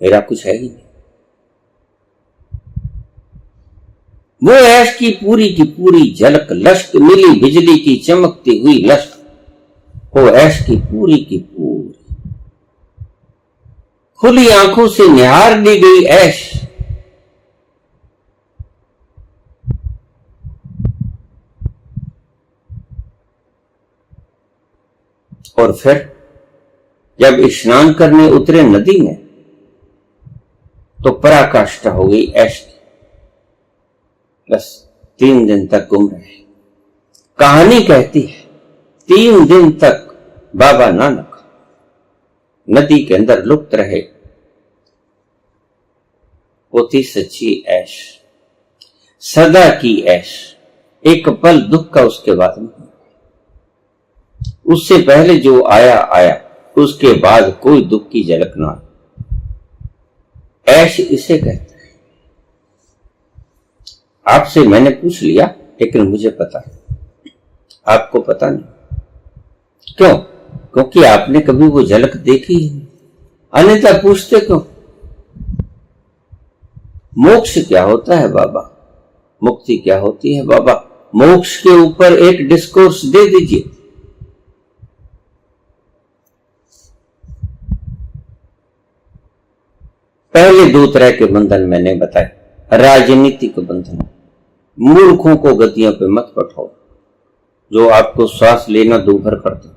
मेरा कुछ है ही नहीं। वो ऐश की पूरी झलक लश्क मिली बिजली की चमकती हुई लश्क, वो ऐश की पूरी खुली आंखों से निहार ली गई ऐश। और फिर जब स्नान करने उतरे नदी में तो पराकाष्ठा हो गई ऐश की। बस 3 दिन तक घूम रहे। कहानी कहती है 3 दिन तक बाबा नानक नदी के अंदर लुप्त रहे। वो थी सच्ची ऐश, सदा की ऐश। एक पल दुख का उसके बाद नहीं। उससे पहले जो आया आया, उसके बाद कोई दुख की झलक ना। ऐश इसे कहते हैं। आपसे मैंने पूछ लिया, लेकिन मुझे पता है, आपको पता नहीं। क्यों? क्योंकि आपने कभी वो झलक देखी ही नहीं। अन्यथा पूछते क्यों? मोक्ष क्या होता है बाबा? मुक्ति क्या होती है बाबा? मोक्ष के ऊपर एक डिस्कोर्स दे दीजिए। पहले 2 तरह के बंधन मैंने बताए। राजनीतिक बंधन, मूर्खों को गद्दियों पे मत बैठाओ, जो आपको श्वास लेना दूभर कर दे,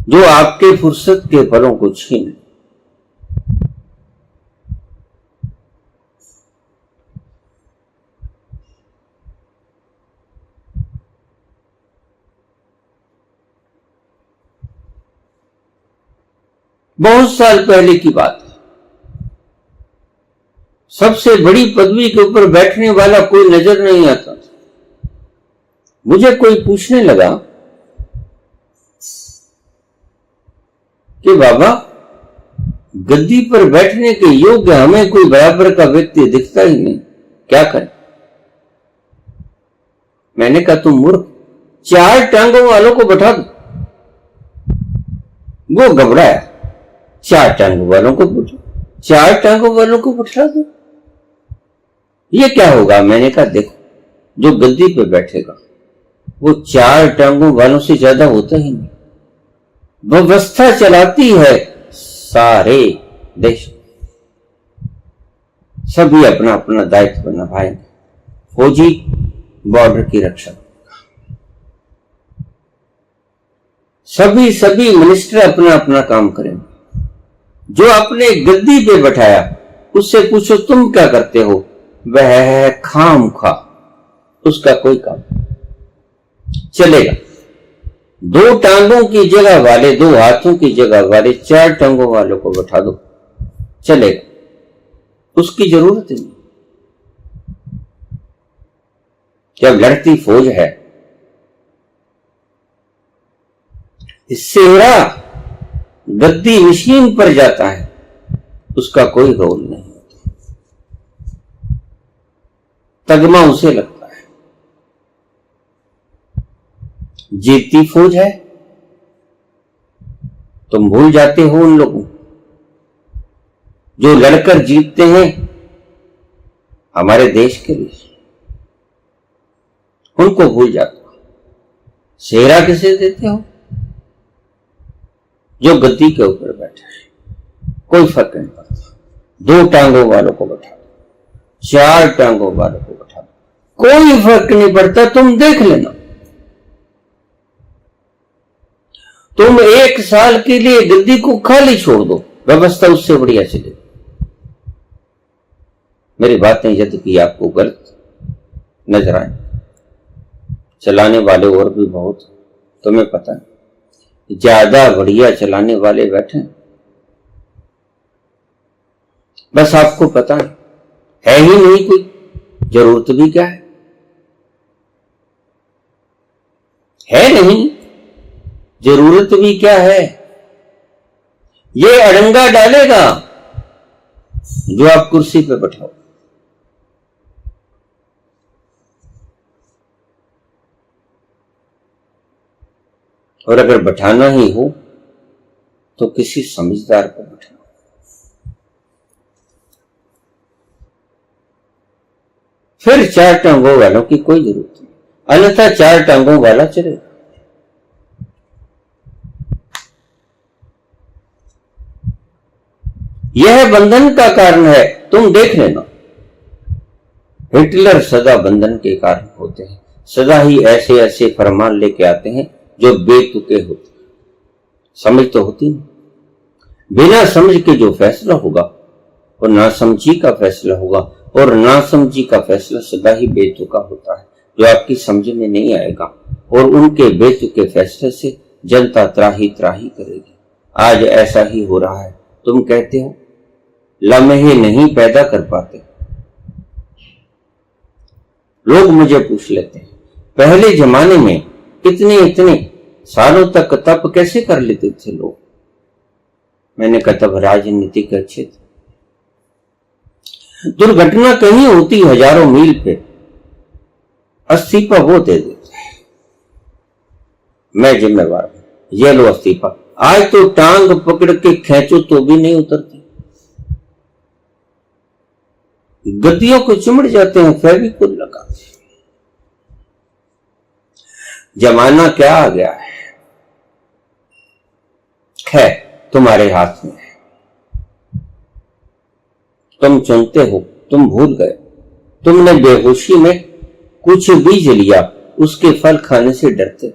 जो आपके फुर्सत के पलों को छीन। बहुत साल पहले की बात है। सबसे बड़ी पदवी के ऊपर बैठने वाला कोई नजर नहीं आता। मुझे कोई पूछने लगा कि बाबा, गद्दी पर बैठने के योग्य हमें कोई बराबर का व्यक्ति दिखता ही नहीं, क्या करें? मैंने कहा तुम मूर्ख, 4 टांगों वालों को बैठा दो। वो घबराया। 4 टांगों वालों को बैठो, 4 टांगों वालों को बैठा दो, ये क्या होगा? मैंने कहा देखो, जो गद्दी पे बैठेगा वो 4 टांगों वालों से ज्यादा होता ही नहीं। व्यवस्था चलाती है सारे देश, सभी अपना अपना दायित्व निभाएंगे। फौजी बॉर्डर की रक्षा, सभी मिनिस्टर अपना अपना काम करेंगे। जो अपने गद्दी पे बैठाया उससे पूछो तुम क्या करते हो, वह खाम खा, उसका कोई काम चलेगा। 2 टांगों की जगह वाले, 2 हाथों की जगह वाले 4 टांगों वालों को बैठा दो, चलेगा, उसकी जरूरत नहीं। जब लड़ती फौज है, सेहरा गद्दी मशीन पर जाता है, उसका कोई रोल नहीं होता, तगमा उसे लगता है। जीतती फौज है, तुम भूल जाते हो उन लोगों जो लड़कर जीतते हैं हमारे देश के लिए, उनको भूल जाते हो। सेहरा किसे देते हो? जो गद्दी के ऊपर बैठा है, कोई फर्क नहीं पड़ता। 2 टांगों वालों को बैठा दो, 4 टांगों वालों को बैठा दो, कोई फर्क नहीं पड़ता। तुम देख लेना, तुम 1 साल के लिए गद्दी को खाली छोड़ दो, व्यवस्था उससे बढ़िया चलेगी। मेरी बातें यदि कि आपको गलत नजर आए, चलाने वाले और भी बहुत, तुम्हें पता है, ज्यादा बढ़िया चलाने वाले बैठे, बस आपको पता है ही नहीं कोई, जरूरत भी क्या है नहीं, जरूरत भी क्या है? ये अड़ंगा डालेगा जो आप कुर्सी पे बैठाओ। और अगर बैठाना ही हो तो किसी समझदार को बैठाओ। फिर चार टांगों वालों की कोई जरूरत नहीं, अन्यथा चार टांगों वाला चलेगा। यह बंधन का कारण है, तुम देख लेना। हिटलर सदा बंधन के कारण होते हैं, सदा ही ऐसे ऐसे फरमान लेके आते हैं जो बेतुके होते हैं, समझ तो होती नहीं। बिना समझ के जो फैसला होगा वो नासमझी का फैसला होगा, और नासमझी का फैसला सदा ही बेतुका होता है, जो आपकी समझ में नहीं आएगा, और उनके बेतुके फैसले से जनता त्राही त्राही करेगी। आज ऐसा ही हो रहा है। तुम कहते हो लम्हे नहीं पैदा कर पाते। लोग मुझे पूछ लेते हैं पहले जमाने में इतने सालों तक तप कैसे कर लेते थे लोग। मैंने कहा तब राजनीति के अच्छे थे। दुर्घटना कहीं होती हजारों मील पे, इस्तीफा वो दे देते, मैं जिम्मेवार हूं, ये लो इस्तीफा। आज तो टांग पकड़ के खींचो तो भी नहीं उतरती, गद्दियों को चिमड़ जाते हैं, फेविकोल लगाते हैं। जमाना क्या आ गया है, खैर तुम्हारे हाथ में है। तुम चुनते हो, तुम भूल गए, तुमने बेहोशी में कुछ बीज लिया, उसके फल खाने से डरते।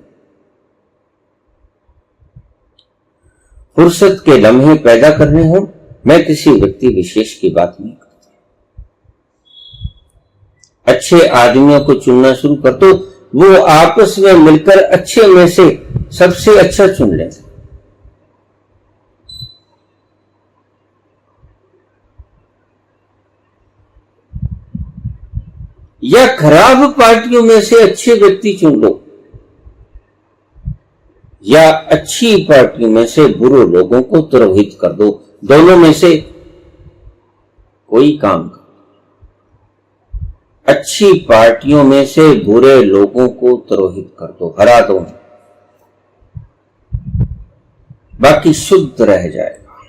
फुर्सत के लम्हे पैदा करने हो, मैं किसी व्यक्ति विशेष की बात नहीं करता। अच्छे आदमियों को चुनना शुरू कर दो, वो आपस में मिलकर अच्छे में से सबसे अच्छा चुन लेंगे। या खराब पार्टियों में से अच्छे व्यक्ति चुन लो, या अच्छी पार्टियों में से बुरे लोगों को तिरोहित कर दो। दोनों में से कोई काम करो। अच्छी पार्टियों में से बुरे लोगों को तिरोहित कर दो, हरा दो, बाकी शुद्ध रह जाएगा।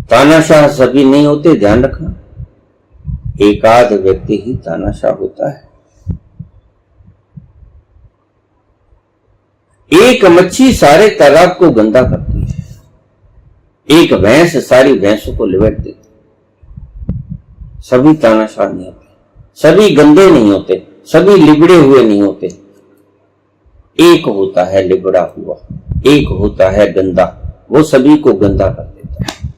तानाशाह सभी नहीं होते, ध्यान रखना। एकाध व्यक्ति ही तानाशाह होता है। एक मच्छी सारे तालाब को गंदा करती है, एक भैंस सारी भैंसों को लिपट देती। सभी तानाशाह नहीं होते, सभी गंदे नहीं होते, सभी लिबड़े हुए नहीं होते। एक होता है लिबड़ा हुआ, एक होता है गंदा, वो सभी को गंदा कर देता है।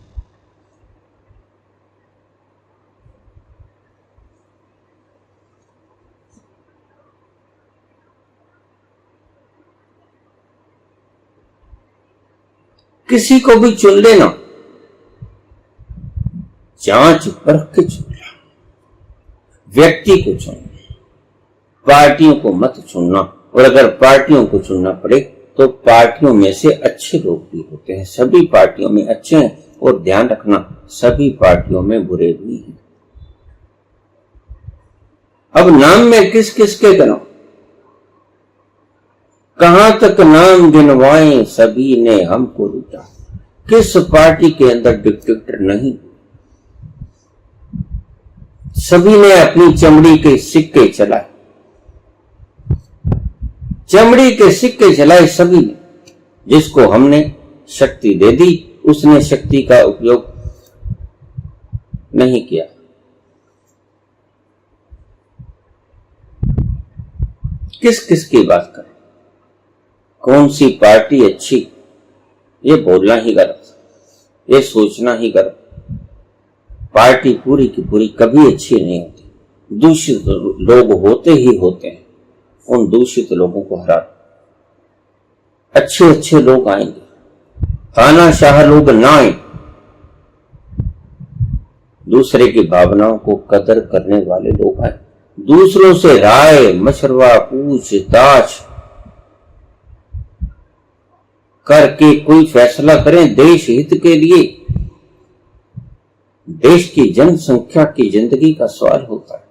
किसी को भी चुन लेना, जांच परख के चुनना। व्यक्ति को चुनना, पार्टियों को मत चुनना। और अगर पार्टियों को चुनना पड़े तो पार्टियों में से अच्छे लोग भी होते हैं। सभी पार्टियों में अच्छे हैं, और ध्यान रखना सभी पार्टियों में बुरे भी हैं। अब नाम में किस किस के गिनाऊं, कहां तक नाम गिनवाएं, सभी ने हमको लूटा। किस पार्टी के अंदर डिक्टेटर नहीं, सभी ने अपनी चमड़ी के सिक्के चलाए, चमड़ी के सिक्के चलाए सभी ने। जिसको हमने शक्ति दे दी, उसने शक्ति का उपयोग नहीं किया। किस किस की बात करें, कौन सी पार्टी अच्छी, ये बोलना ही गलत, ये सोचना ही गलत। पार्टी पूरी की पूरी कभी अच्छी नहीं होती। दूषित लोग होते ही होते हैं, उन दूषित लोगों को हरा। अच्छे अच्छे लोग आएंगे, तानाशाह लोग ना आए। दूसरे की भावनाओं को कदर करने वाले लोग आए, दूसरों से राय मशवरा पूछताछ करके कोई फैसला करें देश हित के लिए। देश की जनसंख्या की जिंदगी का सवाल होता है,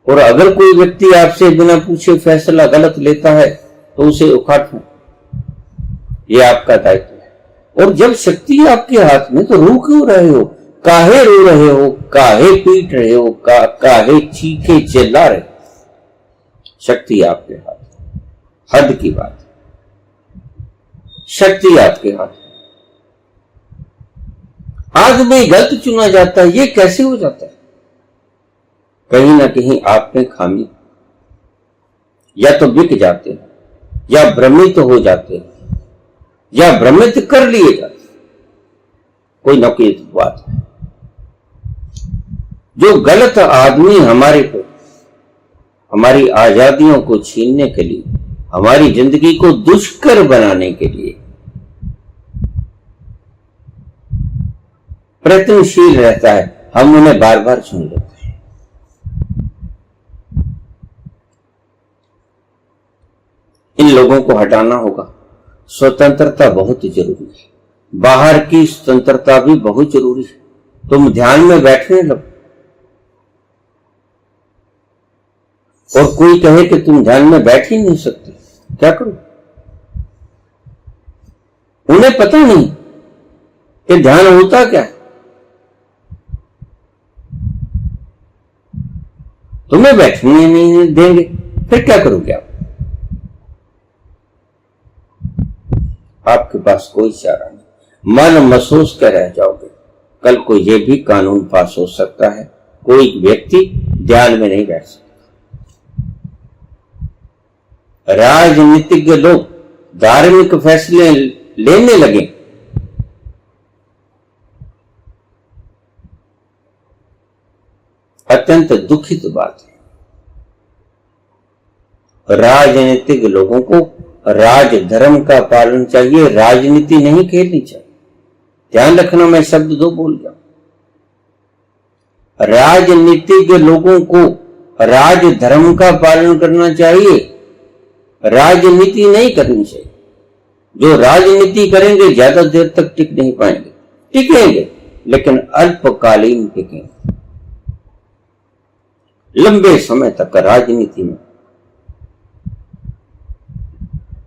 और अगर कोई व्यक्ति आपसे बिना पूछे फैसला गलत लेता है तो उसे उखाड़ना, यह आपका दायित्व है। और जब शक्ति आपके हाथ में तो रो क्यों रहे हो, काहे रो रहे हो, काहे पीट रहे हो, काहे चीखे चिल्ला रहे हो? शक्ति आपके हाथ। हद की बात, शक्ति आपके हाथ। आदमी गलत चुना जाता है, ये कैसे हो जाता है? कहीं ना कहीं आप में खामी, या तो बिक जाते हैं, या भ्रमित हो जाते हैं, या भ्रमित कर लिए जाते हैं। कोई ना कोई बात है। जो गलत आदमी हमारे को, हमारी आजादियों को छीनने के लिए, हमारी जिंदगी को दुष्कर बनाने के लिए प्रयत्नशील रहता है, हम उन्हें बार बार चुन लेते हैं। इन लोगों को हटाना होगा। स्वतंत्रता बहुत जरूरी है, बाहर की स्वतंत्रता भी बहुत जरूरी है। तुम ध्यान में बैठने लगो और कोई कहे कि तुम ध्यान में बैठ ही नहीं सकते, क्या करो? उन्हें पता नहीं कि ध्यान होता क्या है। तुम्हें बैठने नहीं देंगे, फिर क्या करोगे आप? आपके पास कोई चारा नहीं, मन महसूस कर रह जाओगे। कल को यह भी कानून पास हो सकता है, कोई व्यक्ति ध्यान में नहीं बैठ सकता। राजनीतिज्ञ लोग धार्मिक फैसले लेने लगे, अत्यंत दुखित बात है। राजनीतिक लोगों को राजधर्म का पालन चाहिए, राजनीति नहीं खेलनी चाहिए। ध्यान रखना, मैं शब्द दो बोल गया। राजनीतिक लोगों को राजधर्म का पालन करना चाहिए, राजनीति नहीं करनी चाहिए। जो राजनीति करेंगे ज्यादा देर तक टिक नहीं पाएंगे, टिकेंगे लेकिन अल्पकालीन टिकेंगे। लंबे समय तक राजनीति में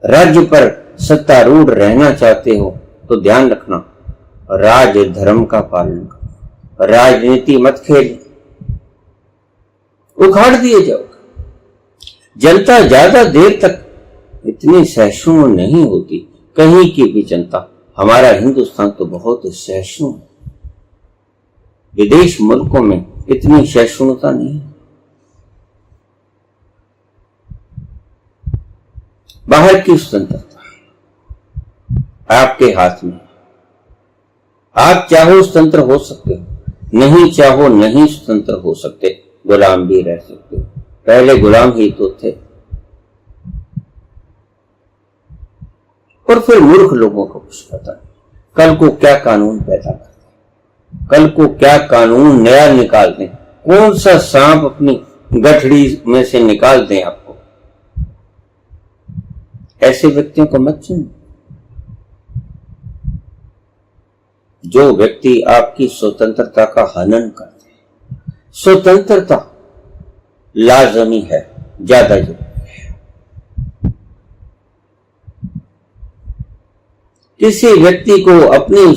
राज्य पर सत्तारूढ़ रहना चाहते हो तो ध्यान रखना, राजधर्म का पालन करो, राजनीति मत खेल, उखाड़ दिए जाओगे। जनता ज्यादा देर तक इतनी सहिष्णु नहीं होती, कहीं की भी जनता। हमारा हिंदुस्तान तो बहुत सहिष्णु है, विदेश मुल्कों में इतनी सहिष्णुता नहीं है। बाहर की स्वतंत्रता आपके हाथ में, आप चाहो स्वतंत्र हो सकते हो, नहीं चाहो नहीं स्वतंत्र हो सकते, गुलाम भी रह सकते हो। पहले गुलाम ही तो थे। और फिर मूर्ख लोगों को कुछ पता नहीं, कल को क्या कानून पैदा करते, कल को क्या कानून नया निकाल दें, कौन सा सांप अपनी गठड़ी में से निकाल दें आपको। ऐसे व्यक्तियों को मत चुनो। जो व्यक्ति आपकी स्वतंत्रता का हनन करते हैं। स्वतंत्रता लाजमी है, ज्यादा जरूरी है। किसी व्यक्ति को अपनी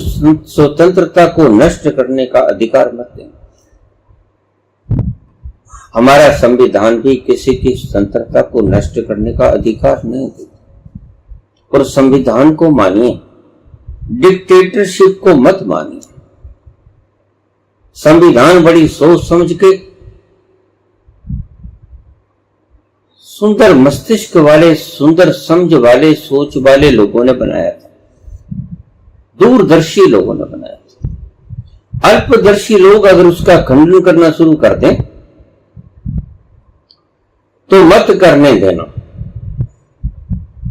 स्वतंत्रता को नष्ट करने का अधिकार मत दें। हमारा संविधान भी किसी की स्वतंत्रता को नष्ट करने का अधिकार नहीं देता। और संविधान को मानिए, डिक्टेटरशिप को मत मानिए। संविधान बड़ी सोच समझ के, सुंदर मस्तिष्क वाले, सुंदर समझ वाले, सोच वाले लोगों ने बनाया था, दूरदर्शी लोगों ने बनाया था। अल्पदर्शी लोग अगर उसका खंडन करना शुरू कर दें तो मत करने देना।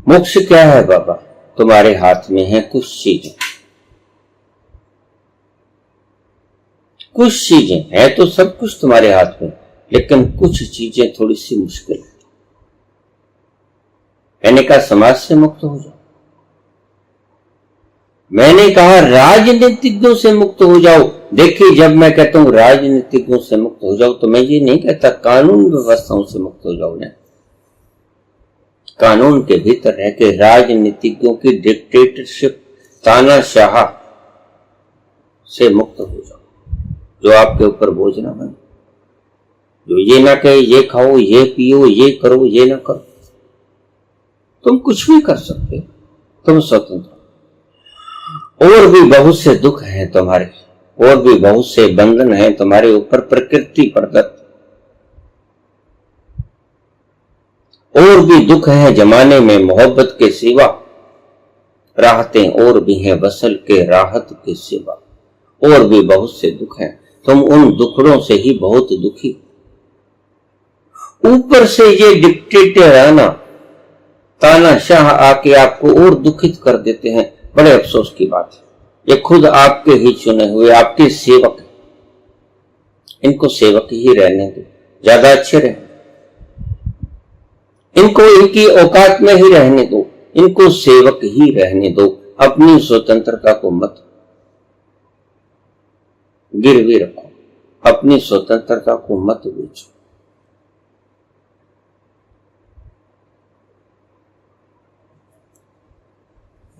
मोक्ष क्या है बाबा? तुम्हारे हाथ में है कुछ चीजें, कुछ चीजें है तो सब कुछ तुम्हारे हाथ में, लेकिन कुछ चीजें थोड़ी सी मुश्किल है। मैंने कहा समाज से मुक्त हो जाओ, मैंने कहा राजनीतिज्ञों से मुक्त हो जाओ। देखिए, जब मैं कहता हूं राजनीतिज्ञों से मुक्त हो जाओ तो मैं ये नहीं कहता कानून व्यवस्थाओं से मुक्त हो जाओ। ना, कानून के भीतर रह के राजनीतिज्ञों की डिक्टेटरशिप, तानाशाह से मुक्त हो जाओ। जो आपके ऊपर बोझ ना बने, जो ये ना कहे ये खाओ, ये पियो, ये करो, ये ना करो। तुम कुछ भी कर सकते हो, तुम स्वतंत्र। और भी बहुत से दुख हैं तुम्हारे, और भी बहुत से बंधन हैं तुम्हारे ऊपर प्रकृति प्रदत्त, और भी दुख है जमाने में मोहब्बत के सिवा, राहतें और भी हैं वसल के राहत के सिवा। और भी बहुत से दुख हैं, तुम उन दुखड़ों से ही बहुत दुखी। ऊपर से ये डिक्टेटर आना, तानाशाह आके आपको और दुखित कर देते हैं। बड़े अफसोस की बात है, ये खुद आपके ही चुने हुए आपके सेवक हैं। इनको सेवक ही रहने दो, ज्यादा अच्छे रहे। इनको इनकी औकात में ही रहने दो, इनको सेवक ही रहने दो। अपनी स्वतंत्रता को मत गिरवी रखो, अपनी स्वतंत्रता को मत बेचो।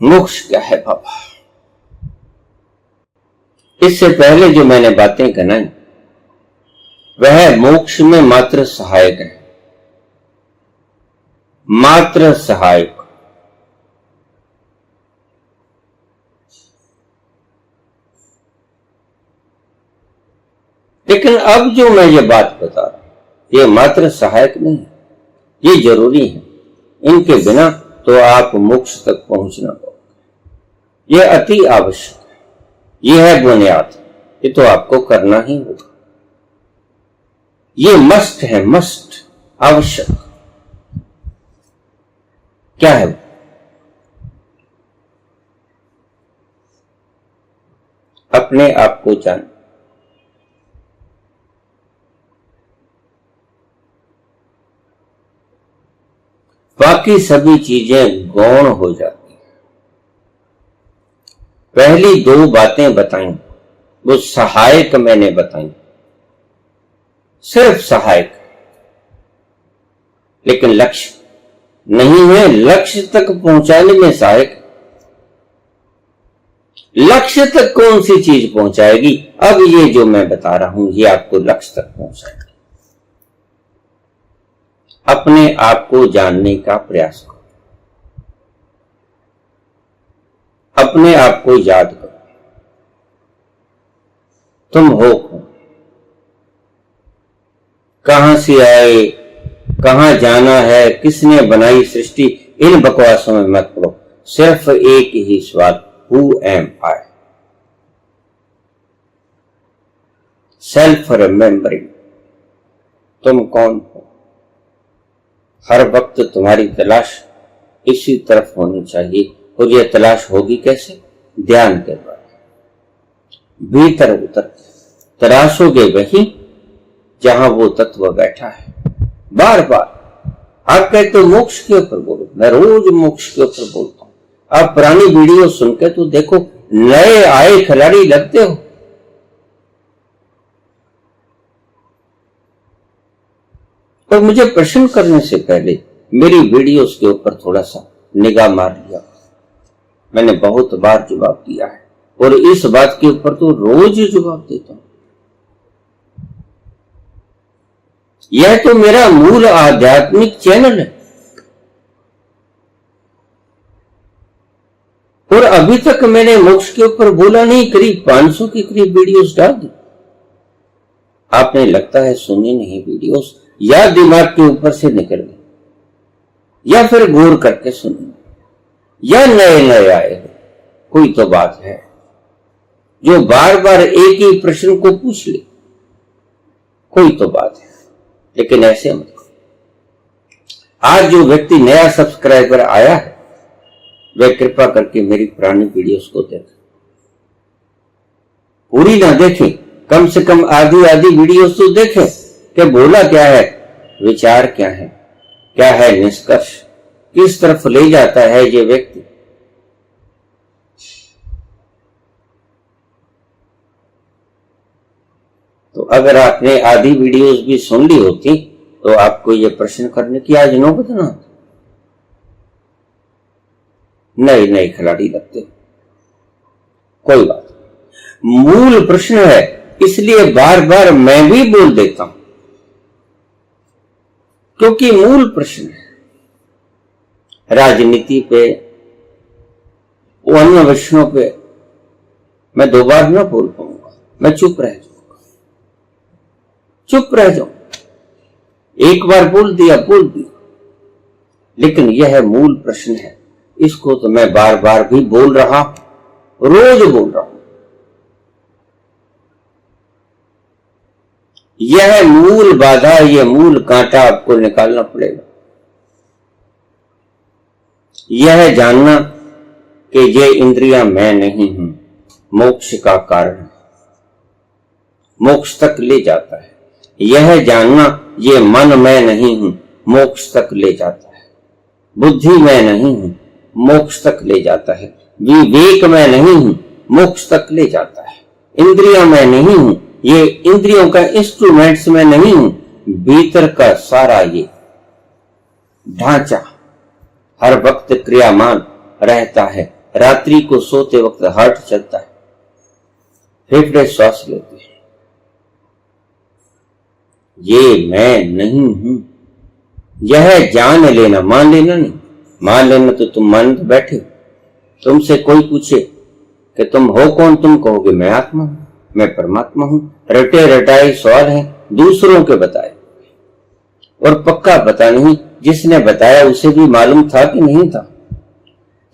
मोक्ष क्या है बाबा? इससे पहले जो मैंने बातें गनाई वह मोक्ष में मात्र सहायक है, मात्र सहायक। लेकिन अब जो मैं ये बात बता रहा हूं ये मात्र सहायक नहीं है, ये जरूरी है। इनके बिना तो आप मोक्ष तक पहुंच ना पाओगे। ये अति आवश्यक है, ये है बुनियाद, ये तो आपको करना ही होगा। ये मस्ट है, मस्ट, आवश्यक। क्या है? अपने आप को जान। बाकी सभी चीजें गौण हो जाती हैं। पहली दो बातें बताई वो सहायक मैंने बताई, सिर्फ सहायक, लेकिन लक्ष्य नहीं है। लक्ष्य तक पहुंचाने में सहायक। लक्ष्य तक कौन सी चीज पहुंचाएगी? अब ये जो मैं बता रहा हूं ये आपको लक्ष्य तक पहुंचाएगी। अपने आप को जानने का प्रयास करो, अपने आप को याद करो, तुम हो कौन, कहां से आए, कहां जाना है, किसने बनाई सृष्टि। इन बकवासों में मत पड़ो, सिर्फ एक ही सवाल, who am I? Self remembering, तुम कौन हो। हर वक्त तुम्हारी तलाश इसी तरफ होनी चाहिए। और यह तलाश होगी कैसे? ध्यान के द्वारा, भीतर उतर तलाशोगे वही जहां वो तत्व बैठा है। बार बार आप कहते हो मोक्ष के ऊपर बोलो, मैं रोज मोक्ष के ऊपर बोलता हूं। आप पुरानी वीडियो सुनकर तो देखो, नए आए खिलाड़ी लगते हो। और मुझे प्रश्न करने से पहले मेरी वीडियोस के ऊपर थोड़ा सा निगाह मार लिया। मैंने बहुत बार जवाब दिया है और इस बात के ऊपर तो रोज जवाब देता हूं। यह तो मेरा मूल आध्यात्मिक चैनल है और अभी तक मैंने मोक्ष के ऊपर बोला नहीं। करीब 500 के करीब वीडियोस डाल दी। आपने लगता है सुनी नहीं वीडियोस, या दिमाग के ऊपर से निकल गई, या फिर गौर करके सुनी, या नए नए आए हो। कोई तो बात है जो बार बार एक ही प्रश्न को पूछ ले, कोई तो बात है। लेकिन ऐसे मत करो। आज जो व्यक्ति नया सब्सक्राइबर आया है वह कृपा करके मेरी पुरानी वीडियोस को देखे, पूरी ना देखें, कम से कम आधी आधी वीडियोस तो देखें कि बोला क्या है, विचार क्या है निष्कर्ष, किस तरफ ले जाता है ये व्यक्ति। तो अगर आपने आधी वीडियोस भी सुन ली होती तो आपको ये प्रश्न करने की आज नौबत ना होती। नए नए खिलाड़ी लगते, कोई बात। मूल प्रश्न है इसलिए बार बार मैं भी बोल देता हूं, क्योंकि मूल प्रश्न है। राजनीति पे, अन्य विषयों पे मैं 2 बार ना बोल पाऊंगा, मैं चुप रह जाऊंगा, चुप रह जाऊंगा। 1 बार बोल दिया, लेकिन यह मूल प्रश्न है, इसको तो मैं बार बार भी बोल रहा, रोज बोल रहा हूं। यह मूल बाधा, यह मूल कांटा आपको निकालना पड़ेगा। यह जानना कि ये इंद्रियां मैं नहीं हूं, मोक्ष का कारण है, मोक्ष तक ले जाता है। यह जानना ये मन मैं नहीं हूं, मोक्ष तक ले जाता है। बुद्धि मैं नहीं हूं, मोक्ष तक ले जाता है। विवेक मैं नहीं हूं, मोक्ष तक ले जाता है। इंद्रियां मैं नहीं हूं, ये इंद्रियों का इंस्ट्रूमेंट्स में नहीं हूं, भीतर का सारा ये ढांचा हर वक्त क्रियामान रहता है। रात्रि को सोते वक्त हार्ट चलता है, फेफड़े श्वास लेते हैं। ये मैं नहीं हूं, यह जान लेना, मान लेना नहीं। मान लेना तो तुम मान बैठे। तुमसे कोई पूछे कि तुम हो कौन, तुम कहोगे मैं आत्मा हूं, मैं परमात्मा हूं। रटे रटाए सवाल है, दूसरों के बताए, और पक्का पता नहीं जिसने बताया उसे भी मालूम था कि नहीं था।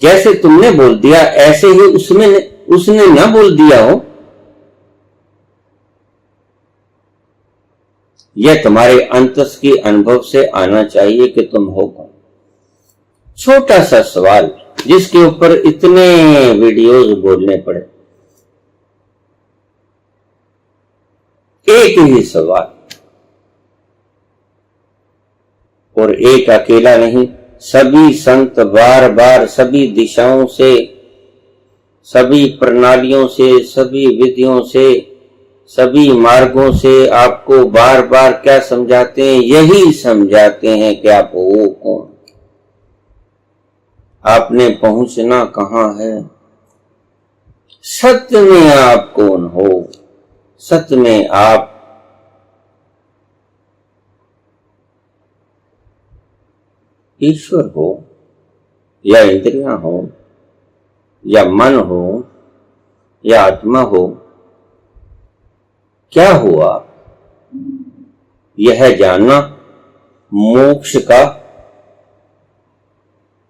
जैसे तुमने बोल दिया ऐसे ही उसने ना बोल दिया हो। यह तुम्हारे अंतस के अनुभव से आना चाहिए कि तुम हो कौन। छोटा सा सवाल जिसके ऊपर इतने वीडियोस बोलने पड़े। एक ही सवाल, और एक अकेला नहीं, सभी संत बार बार सभी दिशाओं से, सभी प्रणालियों से, सभी विधियों से, सभी मार्गों से आपको बार बार क्या समझाते हैं? यही समझाते हैं कि आप हो कौन, आपने पहुंचना कहां है, सत्य में आप कौन हो, सत्य में आप ईश्वर हो, या इंद्रियां हो, या मन हो, या आत्मा हो, क्या हो आप? यह जानना मोक्ष का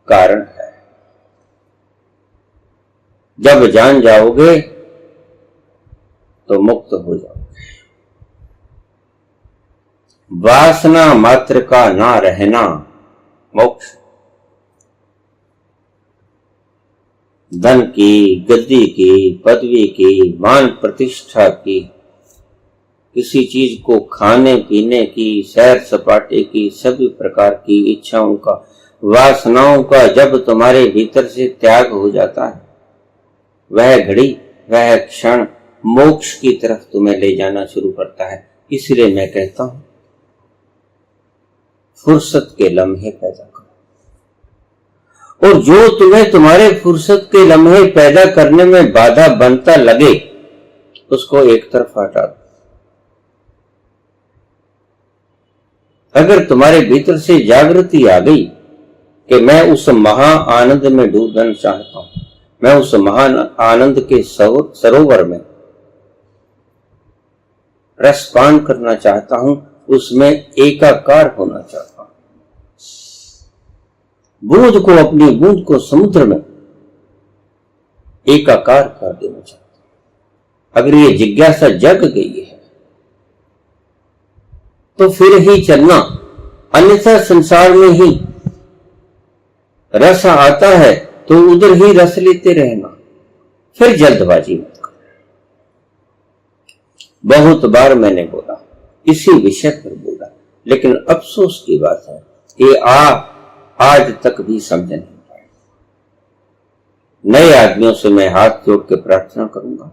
कारण है। जब जान जाओगे तो मुक्त हो जाओगे। वासना मात्र का ना रहना मोक्ष। धन की, गद्दी की, पदवी की, मान प्रतिष्ठा की, किसी चीज को खाने पीने की, सैर सपाटे की, सभी प्रकार की इच्छाओं का, वासनाओं का जब तुम्हारे भीतर से त्याग हो जाता है, वह घड़ी, वह क्षण मोक्ष की तरफ तुम्हें ले जाना शुरू करता है। इसलिए मैं कहता हूं, फुर्सत के लम्हे पैदा करो, और जो तुम्हें तुम्हारे फुर्सत के लम्हे पैदा करने में बाधा बनता लगे उसको एक तरफ हटा दो। अगर तुम्हारे भीतर से जागृति आ गई कि मैं उस महा आनंद में डूबना चाहता हूं, मैं उस महान आनंद के सरोवर में रसपान करना चाहता हूं, उसमें एकाकार होना चाहता हूं, बूंद को, अपनी बूंद को समुद्र में एकाकार कर देना चाहता हूं। अगर ये जिज्ञासा जग गई है तो फिर ही चलना, अन्यथा संसार में ही रस आता है तो उधर ही रस लेते रहना, फिर जल्दबाजी मत करो। बहुत बार मैंने बोला, इसी विषय पर बोला, लेकिन अफसोस की बात है कि आप आज तक भी समझ नहीं पाए। नए आदमियों से मैं हाथ जोड़ के प्रार्थना करूंगा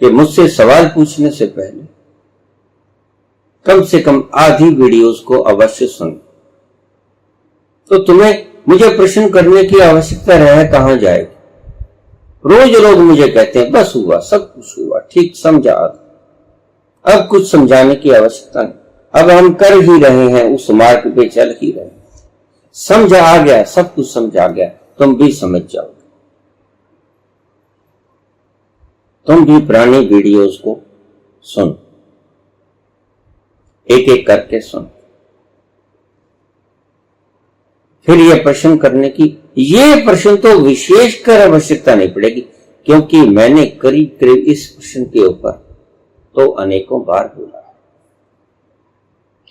कि मुझसे सवाल पूछने से पहले कम से कम आधी वीडियोस को अवश्य सुनो। तो तुम्हें मुझे प्रश्न करने की आवश्यकता रह कहां जाएगी? रोज लोग मुझे कहते हैं बस हुआ, सब कुछ हुआ, ठीक समझा, अब कुछ समझाने की आवश्यकता नहीं, अब हम कर ही रहे हैं, उस मार्ग पे चल ही रहे हैं, समझ आ गया, सब कुछ समझ आ गया, तुम भी समझ जाओगे। तुम भी पुरानी वीडियोस को सुन, एक एक करके सुन, फिर यह प्रश्न करने की, ये प्रश्न तो विशेषकर आवश्यकता नहीं पड़ेगी, क्योंकि मैंने करीब करीब इस प्रश्न के ऊपर तो अनेकों बार बोला है।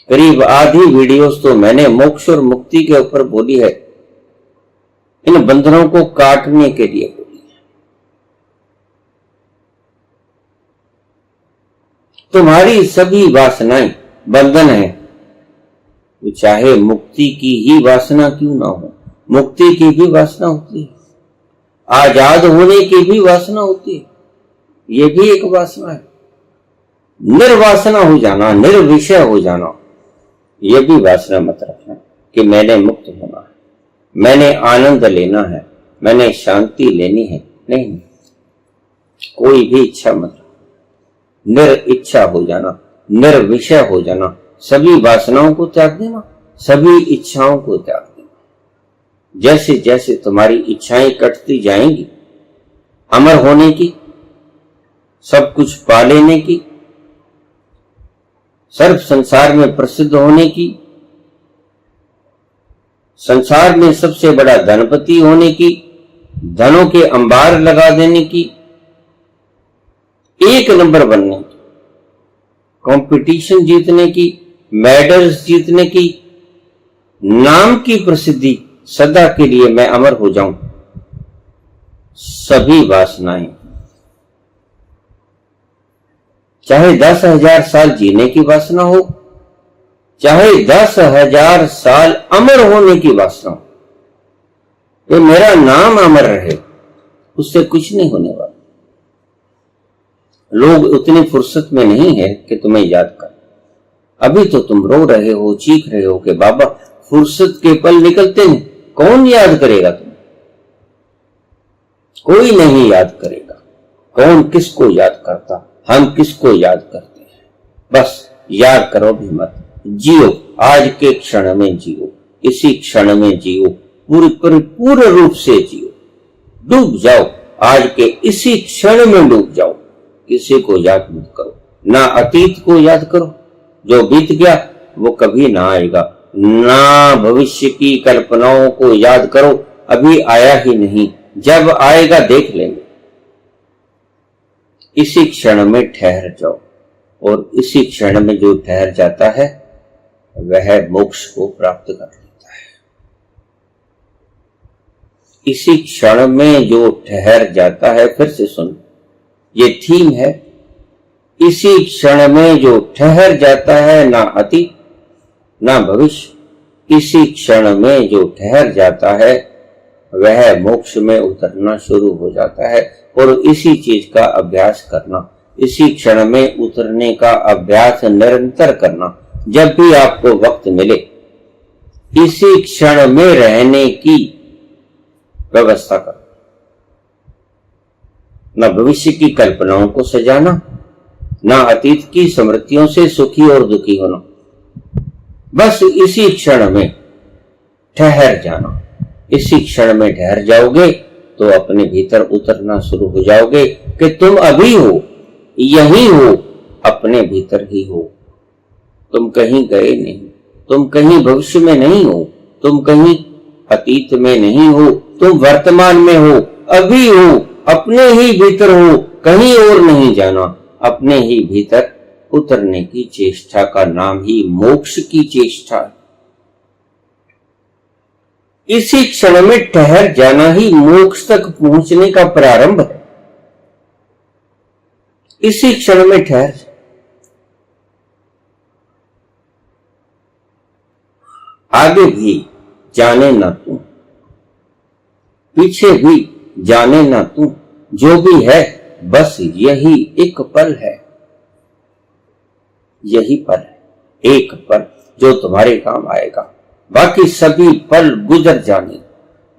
करीब आधी वीडियोस तो मैंने मोक्ष और मुक्ति के ऊपर बोली है, इन बंधनों को काटने के लिए बोली है। तुम्हारी सभी वासनाएं बंधन है, वो चाहे मुक्ति की ही वासना क्यों ना हो, मुक्ति की भी वासना होती है, आजाद होने की भी वासना होती है, ये भी एक वासना है। निर्वासना हो जाना, निर्विषय हो जाना, ये भी वासना मत रखना कि मैंने मुक्त होना है, मैंने आनंद लेना है, मैंने शांति लेनी है, नहीं, कोई भी इच्छा मत रखना। निरिच्छा हो जाना, निर्विषय हो जाना, सभी वासनाओं को त्याग देना, सभी इच्छाओं को त्याग देना। जैसे जैसे तुम्हारी इच्छाएं कटती जाएंगी, अमर होने की, सब कुछ पा लेने की, सर्व संसार में प्रसिद्ध होने की, संसार में सबसे बड़ा धनपति होने की, धनों के अंबार लगा देने की, एक नंबर बनने की, कंपटीशन जीतने की, मेडल्स जीतने की, नाम की प्रसिद्धि, सदा के लिए मैं अमर हो जाऊं, सभी वासनाएं, चाहे 10,000 साल जीने की वासना हो, चाहे 10,000 साल अमर होने की वासना हो, ये मेरा नाम अमर रहे, उससे कुछ नहीं होने वाला। लोग उतनी फुर्सत में नहीं है कि तुम्हें याद कर। अभी तो तुम रो रहे हो, चीख रहे हो कि बाबा फुर्सत के पल निकलते हैं, कौन याद करेगा तुम्हें? कोई नहीं याद करेगा। कौन किसको याद करता, हम किसको याद करते हैं? बस याद करो भी मत, जियो, आज के क्षण में जियो, इसी क्षण में जियो, पूर्ण रूप से जियो, डूब जाओ, आज के इसी क्षण में डूब जाओ, किसी को याद मत करो, ना अतीत को याद करो, जो बीत गया वो कभी ना आएगा, ना भविष्य की कल्पनाओं को याद करो, अभी आया ही नहीं, जब आएगा देख लेंगे। इसी क्षण में ठहर जाओ, और इसी क्षण में जो ठहर जाता है वह मोक्ष को प्राप्त कर लेता है। इसी क्षण में जो ठहर जाता है, फिर से सुन, ये थीम है, इसी क्षण में जो ठहर जाता है, ना अतीत ना भविष्य, इसी क्षण में जो ठहर जाता है वह मोक्ष में उतरना शुरू हो जाता है। और इसी चीज का अभ्यास करना, इसी क्षण में उतरने का अभ्यास निरंतर करना, जब भी आपको वक्त मिले इसी क्षण में रहने की व्यवस्था करना, न भविष्य की कल्पनाओं को सजाना, ना अतीत की स्मृतियों से सुखी और दुखी होना, बस इसी क्षण में ठहर जाना। इसी क्षण में ठहर जाओगे तो अपने भीतर उतरना शुरू हो जाओगे कि तुम अभी हो, यही हो, अपने भीतर ही हो, तुम कहीं गए नहीं, तुम कहीं भविष्य में नहीं हो, तुम कहीं अतीत में नहीं हो, तुम वर्तमान में हो, अभी हो, अपने ही भीतर हो, कहीं और नहीं जाना। अपने ही भीतर उतरने की चेष्टा का नाम ही मोक्ष की चेष्टा है। इसी क्षण में ठहर जाना ही मोक्ष तक पहुंचने का प्रारंभ है। इसी क्षण में ठहर जा। आगे भी जाने ना तू, पीछे भी जाने ना तू, जो भी है बस यही एक पल है, यही पल है, एक पल जो तुम्हारे काम आएगा। बाकी सभी पल गुजर जाने,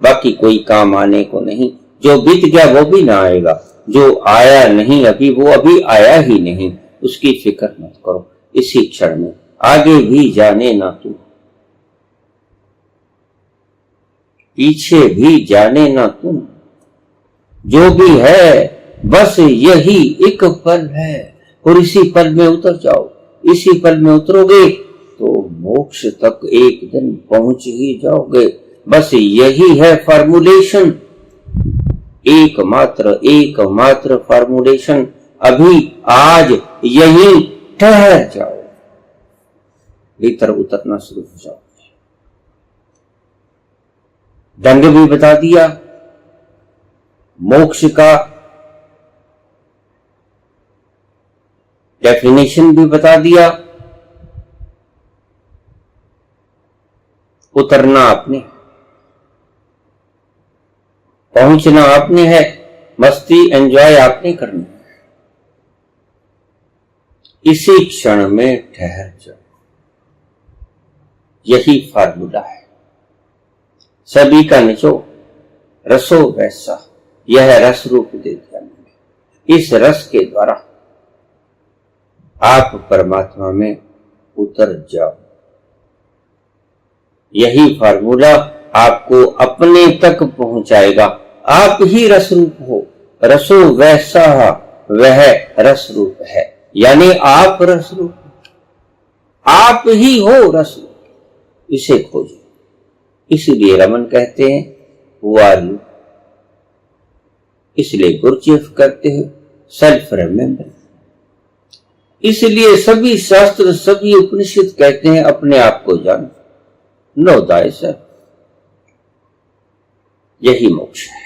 बाकी कोई काम आने को नहीं, जो बीत गया वो भी ना आएगा, जो आया नहीं अभी वो अभी आया ही नहीं, उसकी फिक्र मत करो इसी क्षण में, आगे भी जाने ना तू, पीछे भी जाने ना तू, जो भी है बस यही एक पल है और इसी पल में उतर जाओ, इसी पल में उतरोगे तो मोक्ष तक एक दिन पहुंच ही जाओगे। बस यही है फॉर्मुलेशन, एकमात्र फॉर्मुलेशन। अभी आज यही ठहर जाओ, भीतर उतरना शुरू हो जाओ। ढंग भी बता दिया, मोक्ष का डेफिनेशन भी बता दिया, उतरना आपने, पहुंचना आपने है, मस्ती एंजॉय आपने करनी है। इसी क्षण में ठहर जाओ, यही फार्मूला है। सभी का निचो रसो वैसा, यह रस रूप दे दिया मैंने। इस रस के द्वारा आप परमात्मा में उतर जाओ। यही फार्मूला आपको अपने तक पहुंचाएगा। आप ही रस रूप हो, रसो वैसा वह रस रूप है, यानी आप रस रूप, आप ही हो रस रूप। इसे खोजो। इसलिए रमन कहते हैं हु आर यू, इसलिए गुरुचेफ करते हैं सेल्फ रिमेंबर। इसलिए सभी शास्त्र सभी उपनिषद कहते हैं अपने आप को जानो, नो थायसेल्फ। यही मोक्ष है।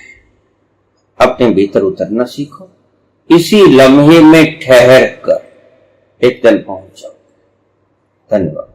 अपने भीतर उतरना सीखो, इसी लम्हे में ठहर कर एक दिन पहुंच जाओ। धन्यवाद।